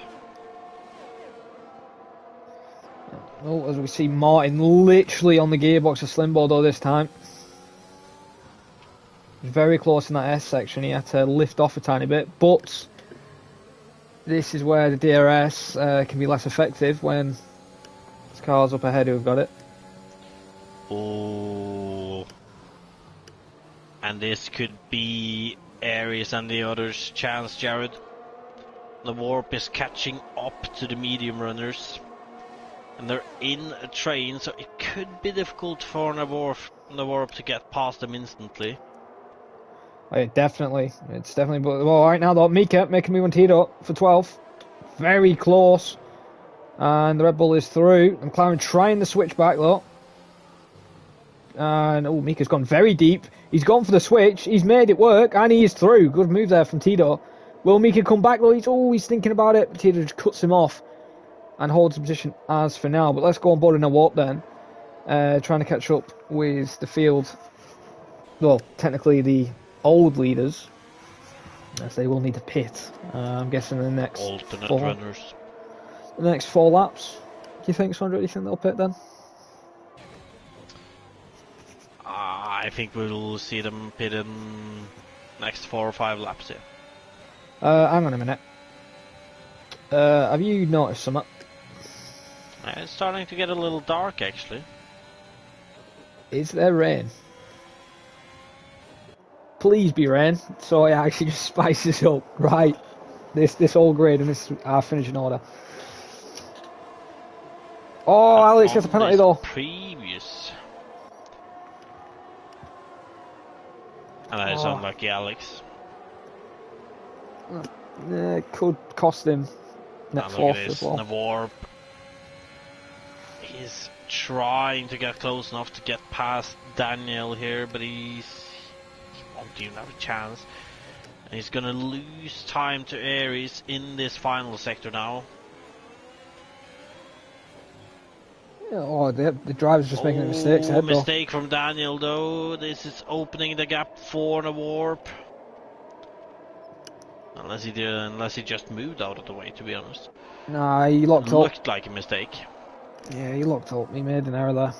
Oh, as we see Martin literally on the gearbox of Slimbo though this time. Very close in that S section, he had to lift off a tiny bit, but this is where the DRS can be less effective when there's cars up ahead who've got it. Oh, and this could be Aries and the others' chance, Jared. The Warp is catching up to the medium runners, and they're in a train, so it could be difficult for the Warp to get past them instantly. Oh, yeah, definitely. It's definitely. But well, right now though, Mika making me one Tito for 12th. Very close. And the Red Bull is through. And McLaren trying the switch back though. And oh, Mika's gone very deep. He's gone for the switch. He's made it work, and he is through. Good move there from Tito. Will Mika come back though? He's always thinking about it. But Tito just cuts him off and holds the position as for now. But let's go on board in a warp then. Trying to catch up with the field. Well, technically the old leaders, as they will need to pit. I'm guessing the next alternate four, runners. The next 4 laps. Do you think, Sandra? Do you think they'll pit then? I think we'll see them pit in next 4 or 5 laps here. Hang on a minute. Have you noticed something? It's starting to get a little dark actually. Is there rain? Please be rain, so it actually just spices up. Right, this whole grid and this our finishing order. Oh, Alex gets a penalty though. Previous. And that is unlucky, Alex. It could cost him next 4th as well. The Warp is trying to get close enough to get past Daniel here, but he won't even have a chance. And he's gonna lose time to Aries in this final sector now. Yeah, oh, the driver's just making mistakes ahead though. Mistake from Daniel though. This is opening the gap for the Warp. Unless he just moved out of the way, to be honest. Nah, he locked up. Looked like a mistake. Yeah, he locked up. He made an error there.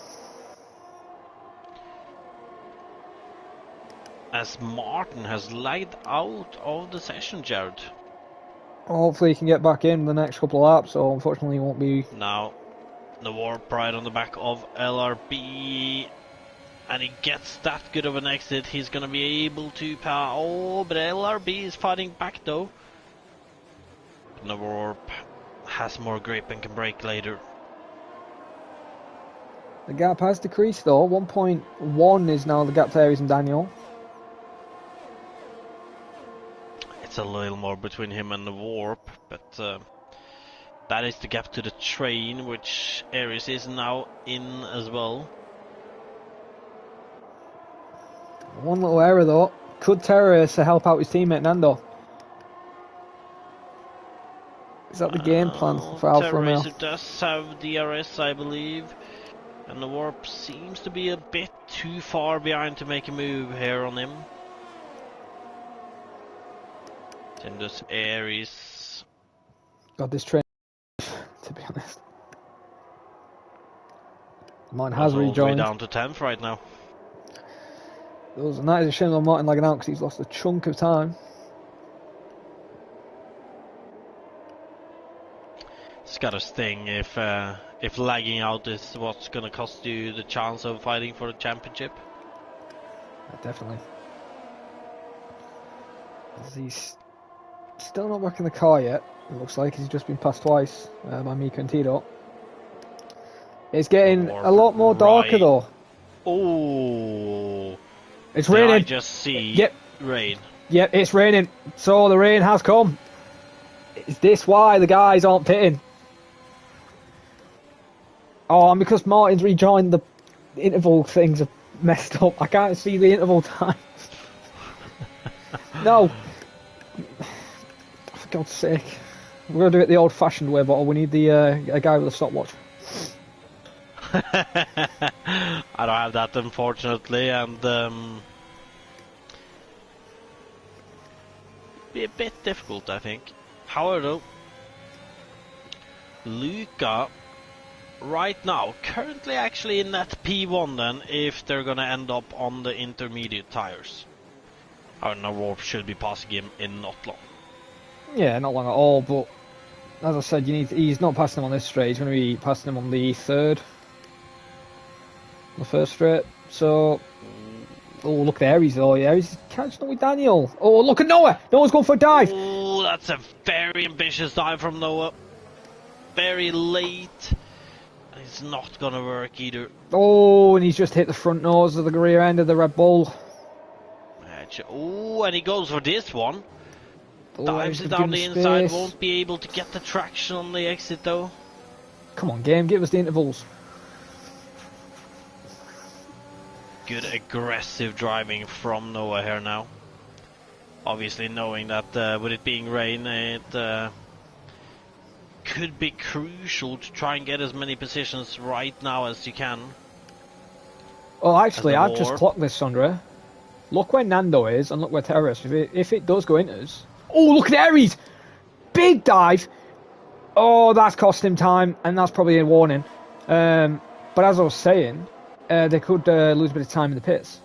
As Martin has lagged out of the session, Jared. Hopefully he can get back in the next couple of laps, so unfortunately he won't be... Now, the Warp right on the back of LRB. And he gets that good of an exit, he's gonna be able to power. Oh, but LRB is fighting back though. The Warp has more grip and can brake later. The gap has decreased though. 1.1 is now the gap to Aries and Daniel. It's a little more between him and the Warp, but that is the gap to the train, which Aries is now in as well. One little error though. Could terrorists to help out his teammate Nando? Is that the game plan for Alfa Romeo? Terrorizer does have DRS, I believe. And the Warp seems to be a bit too far behind to make a move here on him. Then does Aries. God, this train, to be honest. Mine has rejoined. Way down to 10th right now. And that is a shame on Martin lagging out because he's lost a chunk of time. It's got a sting if lagging out is what's gonna cost you the chance of fighting for the championship. Yeah, definitely. He's still not back in the car yet. It looks like he's just been passed twice by Mika and Tito. It's getting a lot more darker though. Oh, it's raining. I just see rain. Yep, it's raining. So the rain has come. Is this why the guys aren't pitting? Oh, and because Martin's rejoined, the interval things are messed up. I can't see the interval time. No. For God's sake. We're going to do it the old-fashioned way, but we need the a guy with a stopwatch. I don't have that, unfortunately, and be a bit difficult, I think. However, though, Luca right now, currently actually in that P1 then, if they're gonna end up on the intermediate tires. I don't know, Warp should be passing him in not long. Yeah, not long at all, but as I said, he's not passing him on this straight, he's going to be passing him on the first straight. So, oh, look at Aries though, yeah, he's catching up with Daniel. Oh, look at Noah! Noah's going for a dive! Oh, that's a very ambitious dive from Noah. Very late. It's not gonna work either. Oh, and he's just hit the front nose of the rear end of the Red Bull. Oh, and he goes for this one. Oh, Dives it down the inside, won't be able to get the traction on the exit though. Come on, game, give us the intervals. Good aggressive driving from Noah here now. Obviously knowing that with it being rain, it could be crucial to try and get as many positions right now as you can. Oh, actually, I've just clocked this, Sandra. Look where Nando is, and look where Terrace. If it does go into us... Oh, look at Aries! Big dive! Oh, that's cost him time, and that's probably a warning. But as I was saying, they could lose a bit of time in the pits.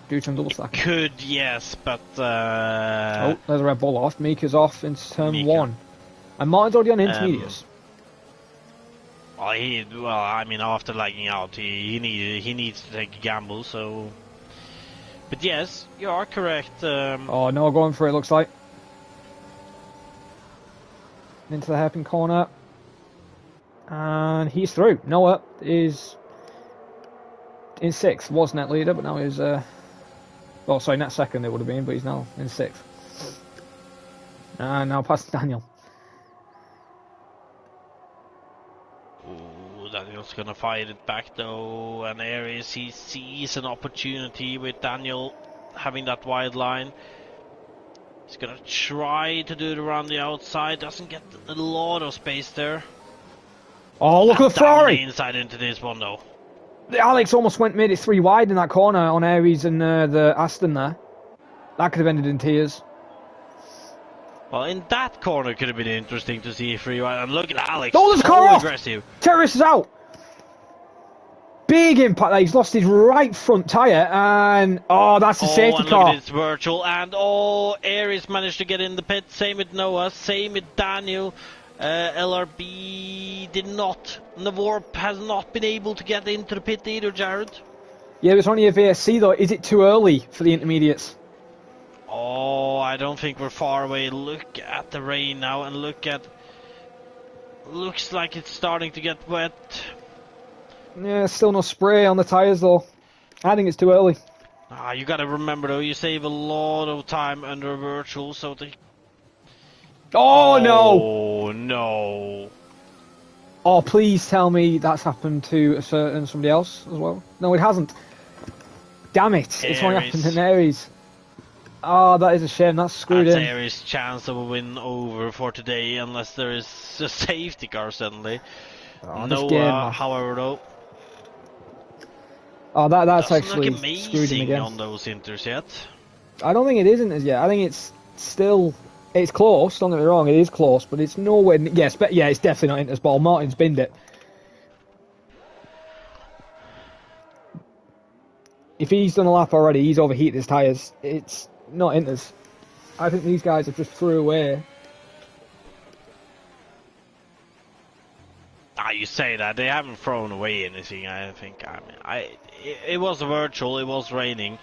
Do some double stacking. Could, yes, but... Oh, there's a Red Bull off. Mika's off into turn 1. And Martin's already on intermediates. Well, I mean, after lagging out, he needs to take a gamble, so... But yes, you are correct. Oh, no, going for it, looks like. Into the hairpin corner. And he's through. Noah is in 6th. Was net leader, but now he's... Oh, sorry, net second it would have been, but he's now in 6th. And now past Daniel. Daniel's gonna fight it back though, and Aries, he sees an opportunity with Daniel having that wide line. He's gonna try to do it around the outside, doesn't get a lot of space there. Oh, look at the Ferrari! The inside into this one though. Alex almost made it 3 wide in that corner on Aries and the Aston there. That could have ended in tears. Well, in that corner could have been interesting to see 3 wide, and look at Alex. Oh, there's a car off! Aggressive. Terrace is out! Big impact there, he's lost his right front tyre, and oh, that's a safety car. Look at it's virtual, and oh, Aries managed to get in the pit, same with Noah, same with Daniel. LRB did not. Navarp has not been able to get into the pit either, Jared. Yeah, it's only a VSC though. Is it too early for the intermediates? Oh, I don't think we're far away. Look at the rain now, and look at... Looks like it's starting to get wet. Yeah, still no spray on the tyres though. I think it's too early. You gotta remember though, you save a lot of time under a virtual, so they... Oh no! Oh no! Oh, please tell me that's happened to a certain somebody else as well. No, it hasn't. Damn it! It's only happened in Aries. Oh, that is a shame. That's screwed in. That's Aries' chance of a win over for today, unless there is a safety car suddenly. Oh, Noah, however, though. Oh, that's doesn't actually look screwed him again. on those inters yet. I don't think it isn't as yet. I think it's still... It's close, don't get me wrong, it is close, but it's nowhere... Yes, but yeah, it's definitely not Inter's ball. Martin's binned it. If he's done a lap already, he's overheated his tyres. It's not Inter's. I think these guys have just threw away. You say that. They haven't thrown away anything, I think. I mean, it was virtual, it was raining.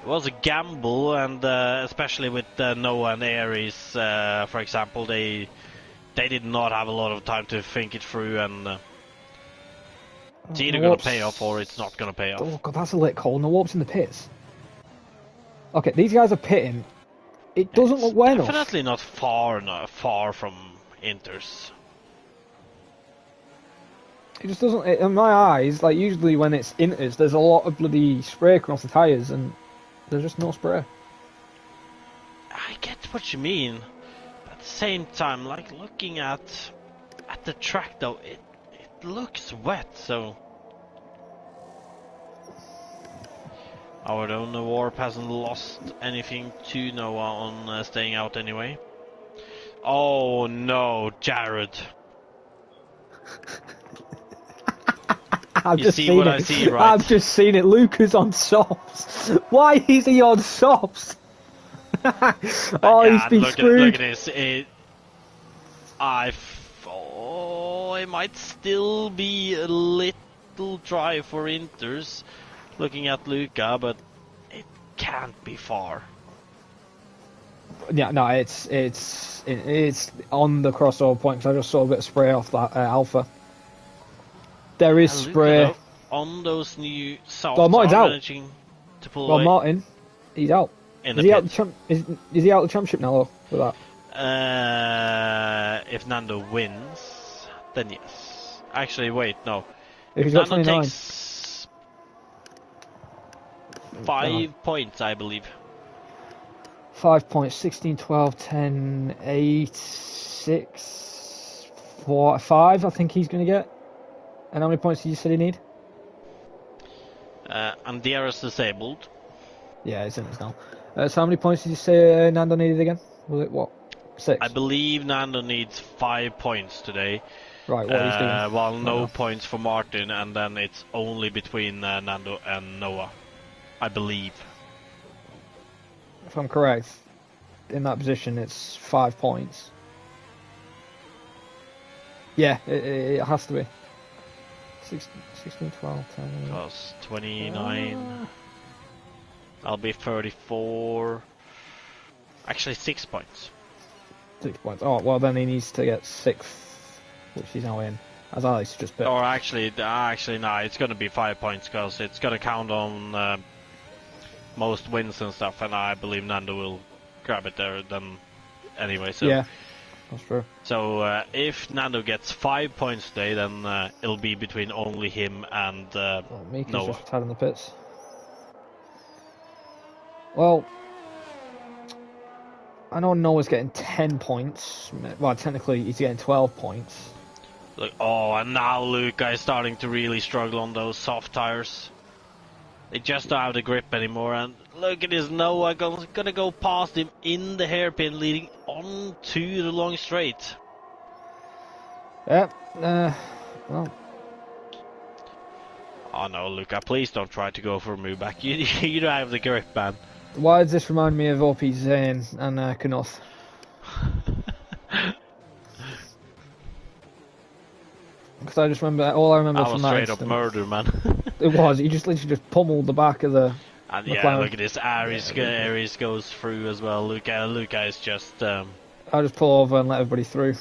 It was a gamble, and especially with Noah and Aries, for example, they did not have a lot of time to think it through, and it's either going to pay off or it's not going to pay off. Oh god, that's a lit call. No warps in the pits. Okay, these guys are pitting. It doesn't look well enough. Definitely not far from Inters. It just doesn't. In my eyes, like usually when it's Inters, there's a lot of bloody spray across the tyres, and there's just no spray. I get what you mean. At the same time, like looking at the track though, it looks wet, so... Although the Warp hasn't lost anything to Noah on staying out anyway. Oh no, Jared. I've You just see seen what it. I see, right? I've just seen it. Luca's on softs. Why is he on softs? Oh, he's Yeah, and been look screwed. at this. It might still be a little dry for Inters, looking at Luca, but it can't be far. Yeah, no, it's on the crossover point 'cause I just saw a bit of spray off that Alpha. There is Luca, spray. though, on those new Well, softs, Martin's are out. managing to pull Well, away Martin, he's out. in Is the he out pit. the is he out the championship now though, with that? If Nando wins, then yes. Actually, wait, no. If If he's got Nando 29. takes 5 points, I believe. 5 points, 16, 12, 10, 8, 6, 4, 5, I think he's going to get. And how many points did you say he need? Andiera's disabled. Yeah, it's in his now. So how many points did you say Nando needed again? Was it, what, 6? I believe Nando needs 5 points today. Right, what he's doing. While right no now. points for Martin, and then it's only between Nando and Noah, I believe. If I'm correct, in that position it's 5 points. Yeah, it has to be. 16, 12, 10... Plus 29. I'll be 34. Actually, 6 points. 6 points. Oh, well then he needs to get 6th, which he's now in. As Alex just put. Or actually, no, it's gonna be 5 points because it's gonna count on most wins and stuff, and I believe Nando will grab it there then anyway. So Yeah, that's true. So if Nando gets 5 points today, then it'll be between only him and Mika's Noah. just retired in the pits. Well, I know Noah's getting 10 points. Well, technically he's getting 12 points. Look, oh, and now Luca is starting to really struggle on those soft tires. They just don't have the grip anymore, and look at this Noah gonna go past him in the hairpin, leading on to the long straight. Yeah, well. Oh no, Luca, please don't try to go for a move back. You don't have the grip, man. Why does this remind me of OP Zane and Knuth? Because I just remember, all I remember That was from that straight up incident, murder, man. it was, he just literally just pummeled the back of the And McLaren. yeah, look at this, Aries goes through as well. Luca is just... I'll just pull over and let everybody through.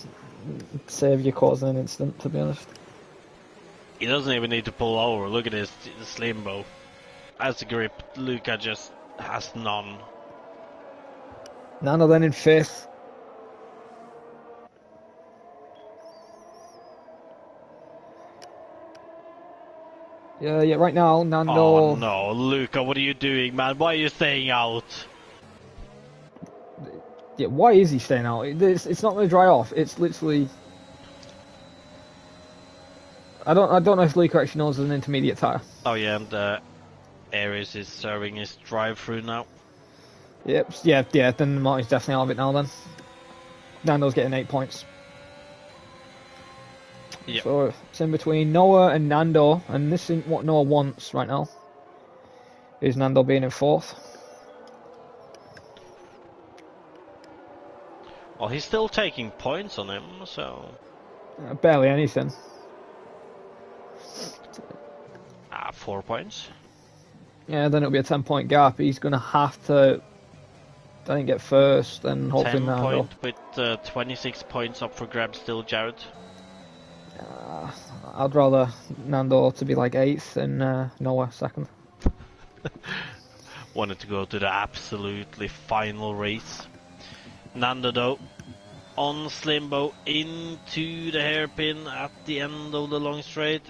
Save you causing an incident, to be honest. He doesn't even need to pull over. Look at this, Slimbo. As a grip, Luca just has none. Nano then in 5th. Yeah, right now, Nando... Oh no, Luca, what are you doing, man? Why are you staying out? Yeah, why is he staying out? It's not going to dry off. It's literally... I don't know if Luca actually knows there's an intermediate tyre. Oh yeah, and Aries is serving his drive-through now. Yep, yeah, then Martin's definitely out of it now then. Nando's getting 8 points. Yep. So it's in between Noah and Nando, and this is what Noah wants right now. Is Nando being in 4th? Well, he's still taking points on him, so... Barely anything. 4 points. Yeah, then it'll be a 10-point gap. He's going to have to, I think, get first, and hopefully 10 Nando. point with 26 points up for grabs still, Jared. I'd rather Nando to be like 8th and Noah 2nd. Wanted to go to the absolutely final race. Nando though, on Slimbo, into the hairpin at the end of the long straight.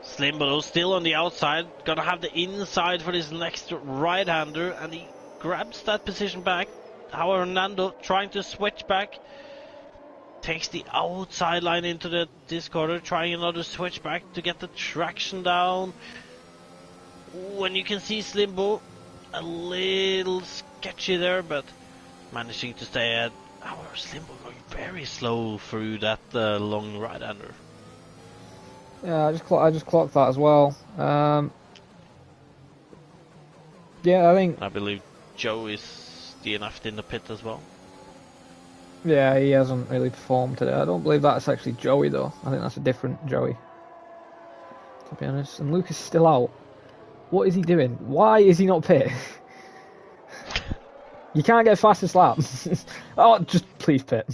Slimbo though, still on the outside, gonna have the inside for this next right-hander, and he grabs that position back. However, Nando trying to switch back, takes the outside line into this corner, trying another switch back to get the traction down. When you can see Slimbo a little sketchy there, but managing to stay ahead. Our Slimbo going very slow through that long right-hander. Yeah, I just clocked that as well. Yeah, I think. I believe Joe is DNF'd in the pit as well. Yeah, he hasn't really performed today. I don't believe that's actually Joey though. I think that's a different Joey. To be honest, and Luke is still out. What is he doing? Why is he not pit? You can't get fastest lap. Oh, just please pit.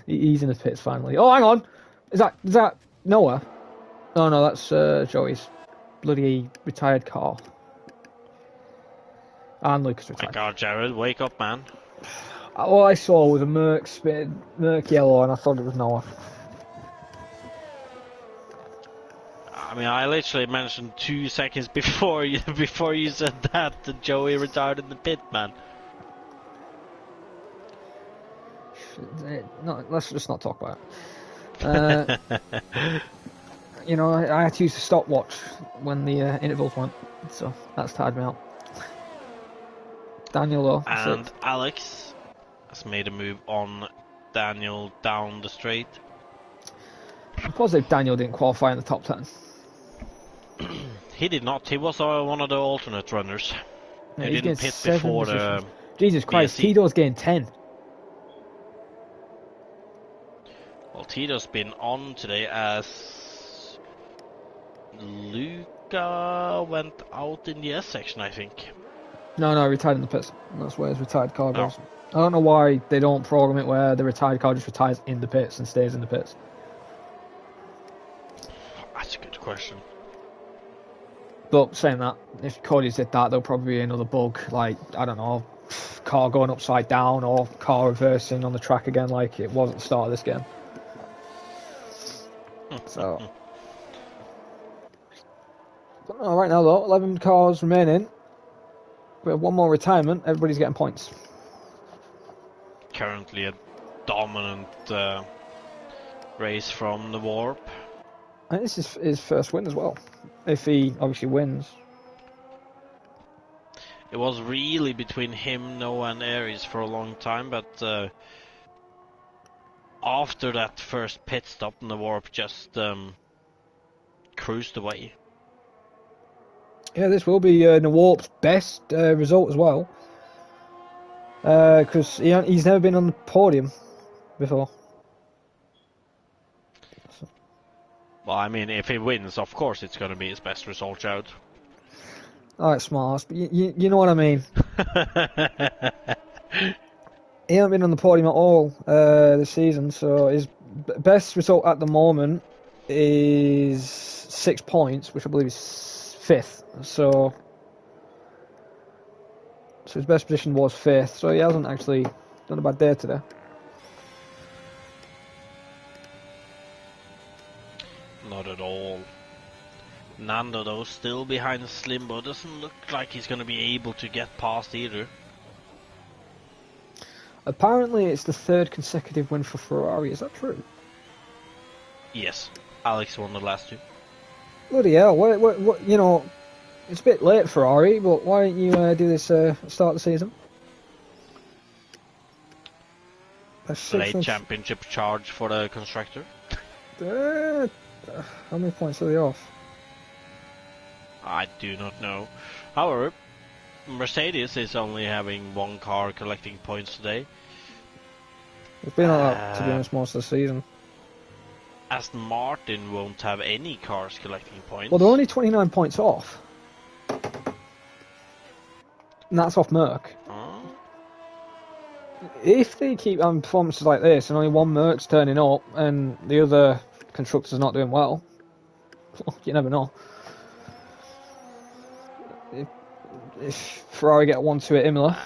He's in the pits finally. Oh, hang on. Is that Noah? Oh no, that's Joey's bloody retired car. And Lucas My retired. God, Jared, wake up, man. All I saw was a Merc yellow, and I thought it was Noah. I mean, I literally mentioned 2 seconds before you said that Joey retired in the pit, man. No, let's just not talk about it. You know, I had to use the stopwatch when the intervals went, so that's tired me out. Daniel though, And sixth. Alex has made a move on Daniel down the straight. I'm positive Daniel didn't qualify in the top 10. He did not. He was one of the alternate runners. Yeah, He he's didn't getting pit 7 before positions. the Jesus Christ, BSC. Tito's getting 10. Well, Tito's been on today as Luca went out in the S section, I think. No, retired in the pits. That's where his retired car goes. Oh. I don't know why they don't program it where the retired car just retires in the pits and stays in the pits. That's a good question. But saying that, if Cody's did that, there'll probably be another bug, like, I don't know, car going upside down or car reversing on the track again like it was at the start of this game. So, but no, right now though, 11 cars remaining. We have one more retirement, everybody's getting points. Currently a dominant race from the Warp. And this is his first win as well, if he obviously wins. It was really between him, Noah and Aries for a long time, but after that first pit stop, the Warp just cruised away. Yeah, this will be Nawarp's best result as well. Because he's never been on the podium before. So. Well, I mean, if he wins, of course it's going to be his best result out. Alright, smarts, but you know what I mean. He hasn't been on the podium at all this season, so his best result at the moment is 6 points, which I believe is 5th. So his best position was 5th, so he hasn't actually done a bad day today. Not at all. Nando, though, still behind Slimbo. Doesn't look like he's going to be able to get past either. Apparently, it's the 3rd consecutive win for Ferrari. Is that true? Yes, Alex won the last 2. Bloody hell! What? You know, it's a bit late, Ferrari, but why don't you do this start of the season? Late championship charge for the constructor. How many points are they off? I do not know. However, Mercedes is only having 1 car collecting points today. It's been like that, to be honest, most of the season. Aston Martin won't have any cars collecting points. Well, they're only 29 points off. And that's off Merc. Huh? If they keep having performances like this and only one Merc's turning up and the other constructor's not doing well, you never know. If Ferrari get 1-2 at Imola,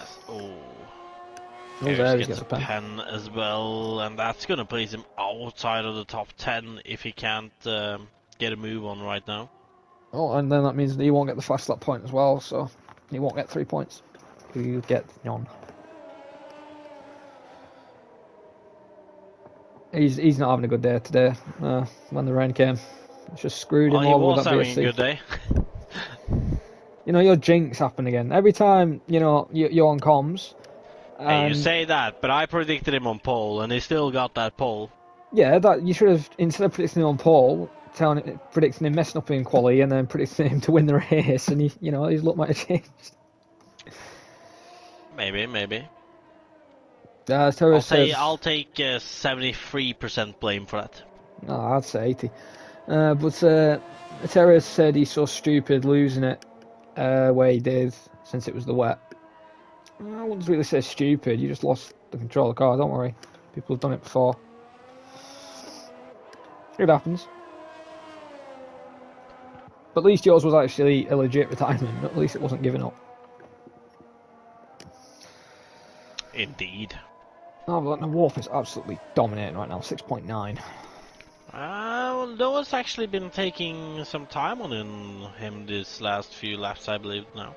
Harris gets a pen as well, and that's going to place him outside of the top 10 if he can't get a move on right now. Oh, and then that means that he won't get the fast lap point as well, so he won't get 3 points. He'll get none. He's not having a good day today. When the rain came, it's just screwed him all with that BSC. He was having a good day. You know, your jinx happen again. Every time, you know, you're on comms, Hey, you And say that, but I predicted him on pole, and he still got that pole. yeah, that you should have, instead of predicting him on pole, predicting him messing up in quali and then predicting him to win the race, and his luck might have changed. Maybe. Terry says, I'll take 73% blame for that. no, I'd say 80. But Terry said he's so stupid losing it where he did, since it was the wet. I wouldn't really say stupid, you just lost the control of the car, don't worry. People have done it before. It happens. But at least yours was actually a legit retirement, at least it wasn't giving up. Indeed. Oh, but the Wolf is absolutely dominating right now, 6.9. Well, Noah's actually been taking some time on him this last few laps, I believe, now.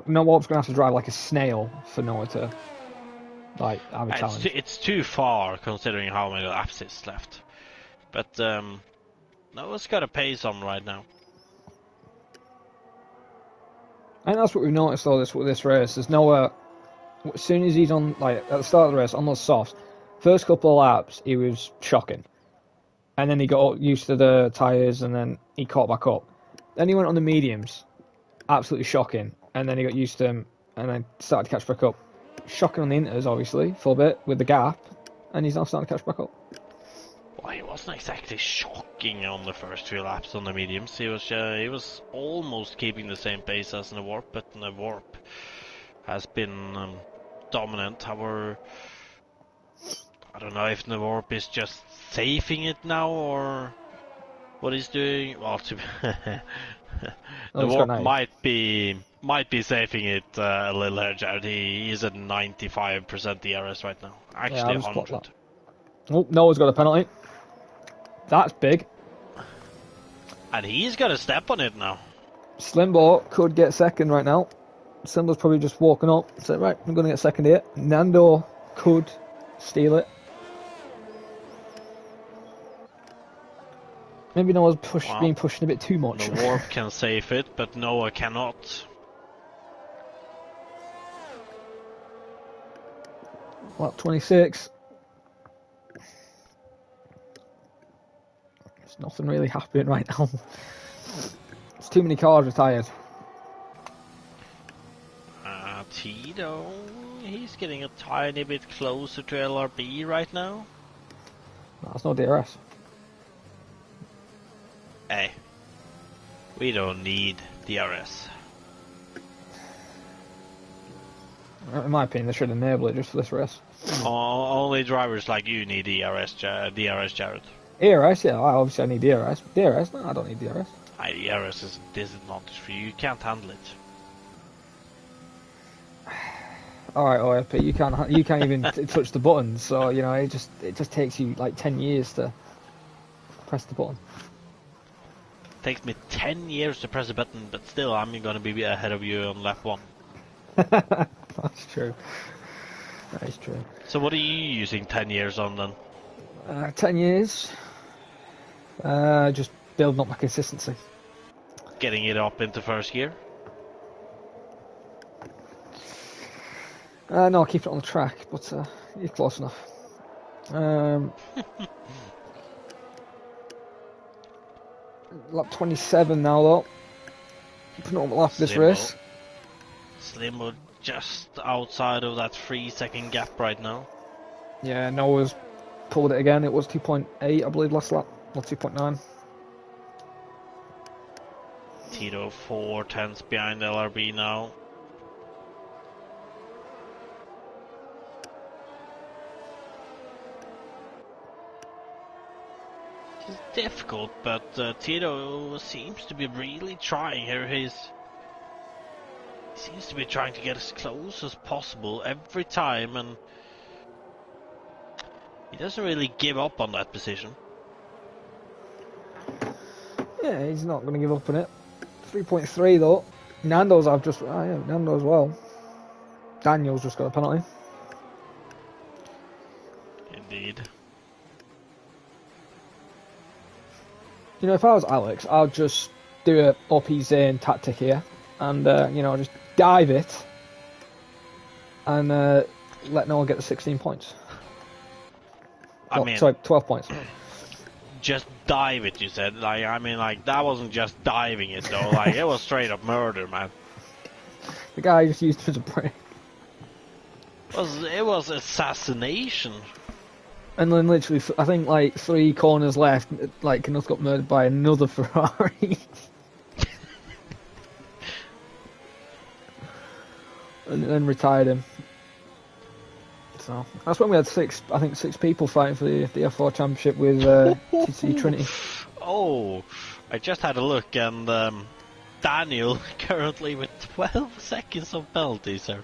No, Wolf's going to have to drive like a snail for Noah to have a challenge. It's too far, considering how many laps is left. But Noah's got a pace on right now. I think that's what we've noticed though with this race. There's Noah, as soon as he's on, at the start of the race, on those softs, first couple of laps, he was shocking. And then he got used to the tyres and then he caught back up. Then he went on the mediums, absolutely shocking. And then he got used to them and then started to catch back up. Shocking on the inters, obviously, for a bit with the gap. And he's now starting to catch back up. Well, he wasn't exactly shocking on the first few laps on the mediums. He was almost keeping the same pace as in the warp, but in the warp has been dominant. However, I don't know if the warp is just saving it now or what he's doing. Well, the warp might be saving it a little here, Jared. He is at 95% DRS right now. Actually, 100. Oh, Noah's got a penalty. That's big. And he's got a step on it now. Slimbo could get second right now. Slimbo's probably just walking up. Said, right, I'm going to get second here. Nando could steal it. Maybe Noah's being pushed a bit too much. The warp can save it, but Noah cannot. Lap 26. There's nothing really happening right now. There's too many cars retired. Tito, he's getting a tiny bit closer to LRB right now. That's no DRS. Hey, we don't need DRS. In my opinion, they should enable it just for this race. Only drivers like you need DRS, Jared. DRS, yeah, obviously I need DRS. DRS, no, I don't need DRS. DRS is a disadvantage for you. You can't handle it. All right, OFP, you can't even touch the button. So it just takes you like 10 years to press the button. It takes me 10 years to press a button, but still I'm gonna be ahead of you on lap 1. That's true. That is true. So what are you using 10 years on then? 10 years. Just building up my consistency. Getting it up into first gear? No, I'll keep it on the track, but you're close enough. Lap 27 now, though. Penultimate lap of this race. Slimbo just outside of that 3-second gap right now. Yeah, Noah's pulled it again. It was 2.8, I believe, last lap. Not 2.9. Tito 4/10 behind LRB now. It's difficult, but Tito seems to be really trying here. He seems to be trying to get as close as possible every time, and he doesn't really give up on that position. Yeah, he's not going to give up on it. 3.3 though. Nando's Nando as well. Daniel's just got a penalty. Indeed. If I was Alex, I'd just do a OP Zane tactic here and just dive it and let Noah get the 16 points. I mean, sorry, 12 points. Just dive it, you said. Like, I mean, like, that wasn't just diving it, though. Like, it was straight up murder, man. The guy just used it as a break. It was assassination. And then literally, I think like 3 corners left, like Knuth got murdered by another Ferrari. and then retired him. So that's when we had 6 people fighting for the F4 championship with TC Trinity. Oh, I just had a look, and Daniel currently with 12 seconds of penalty, sir.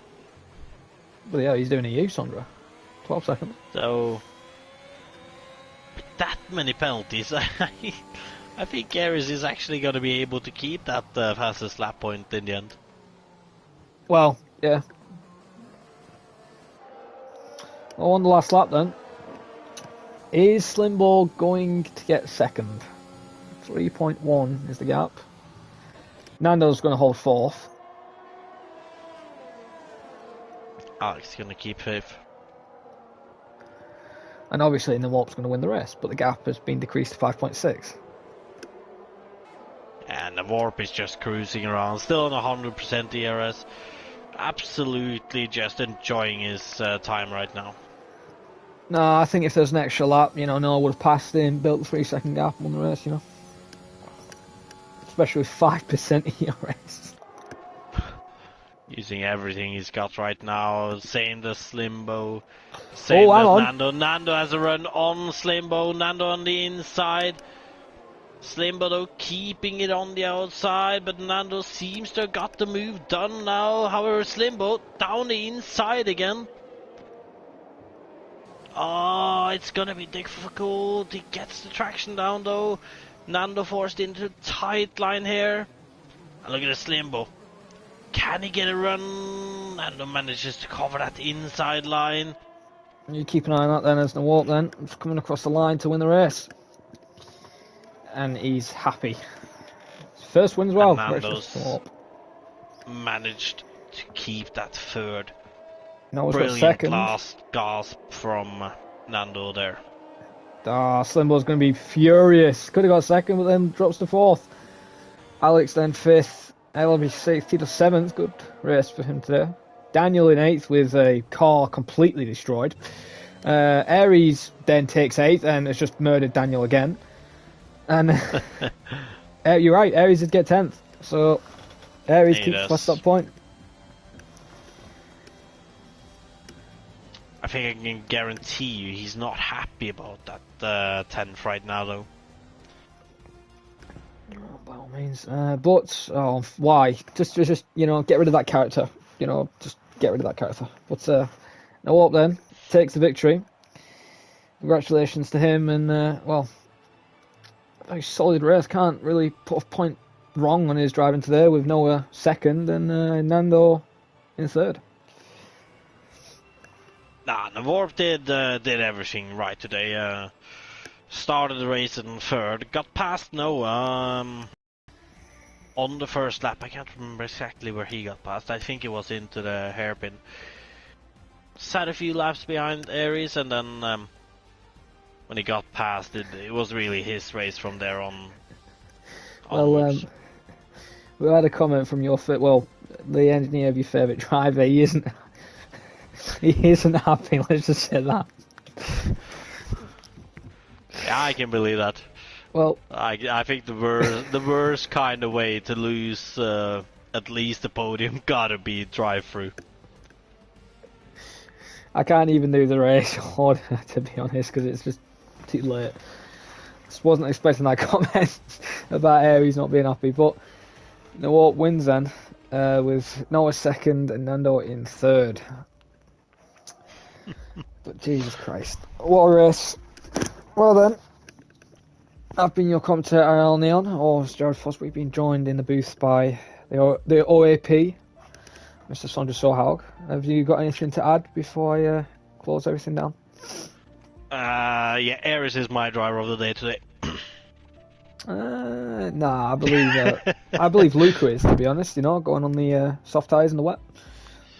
But yeah, he's doing a U, Sandra. 12 seconds. So, with that many penalties, I think Aries is actually going to be able to keep that fastest lap point in the end. Well, yeah. Well, on the last lap then, is Slimbo going to get second? 3.1 is the gap. Nando's going to hold 4th. Alex is going to keep 5th. And obviously Nawalp's going to win the race, but the gap has been decreased to 5.6. And the Warp is just cruising around, still on 100% DRS. Absolutely just enjoying his time right now. No, I think if there's an extra lap, Noah would have passed him, built the 3-second gap, won the race, Especially with 5% ERS. Using everything he's got right now. Same as Slimbo. Same as Nando. Nando has a run on Slimbo. Nando on the inside. Slimbo though keeping it on the outside, but Nando seems to have got the move done now. However, Slimbo down the inside again. Oh, it's gonna be difficult. He gets the traction down though. Nando forced into a tight line here. And look at the Slimbo. Can he get a run? Nando manages to cover that inside line. You keep an eye on that then as the walk then. It's coming across the line to win the race. And he's happy. First win as well. And Nando's managed to keep that third. Brilliant second. Last gasp from Nando there. Slimbo's going to be furious. Could have got second, but then drops to 4th. Alex then 5th. LB 6th. Tito 7th. Good race for him today. Daniel in 8th with a car completely destroyed. Aries then takes 8th and has just murdered Daniel again. And you're right, Aries did get 10th. So Aries keeps plus that point. I think I can guarantee you he's not happy about that 10th right now, though. By all means. Why? Just get rid of that character. Just get rid of that character. But Nawalp then takes the victory. Congratulations to him, and very solid race. Can't really put a point wrong on his driving today, with Noah second and Nando in 3rd. Nah, the Warp did everything right today. Started the race in 3rd, got past Noah on the first lap. I can't remember exactly where he got past. I think it was into the hairpin. Sat a few laps behind Aries, and then when he got past it was really his race from there on. Well, we had a comment from the engineer of your favourite driver. He isn't happy. Let's just say that. Yeah, I can believe that. Well, I think the worst kind of way to lose at least the podium gotta be drive-through. I can't even do the race order, to be honest, because it's just too late. Just wasn't expecting that comment about Aries not being happy, but Noah wins then, with Noah 2nd and Nando in 3rd. But Jesus Christ, what a race. Well then, I've been your commentator, Ariel Neon, or Jared Fosbury, been joined in the booth by the OAP, Mr. Sondra Sohaug. Have you got anything to add before I close everything down? Yeah, Aries is my driver of the day today. Nah, I believe Luca is, to be honest. Going on the soft tyres and the wet.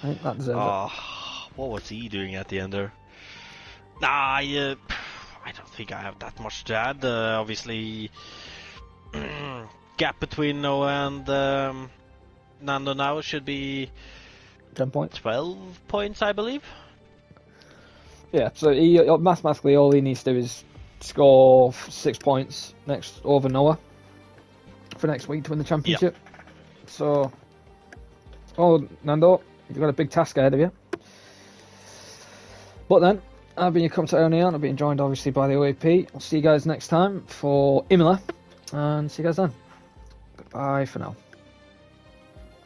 I think that deserves it. What was he doing at the end there? Nah, I don't think I have that much to add. Obviously, gap between Noah and Nando now should be 10 points. 12 points, I believe. Yeah, so he mathematically all he needs to do is score 6 points next over Noah for next week to win the championship. So, Nando, you've got a big task ahead of you. But then, I've been your commentator on here, and I've been joined obviously by the OAP. I'll see you guys next time for Imola, and see you guys then. Goodbye for now.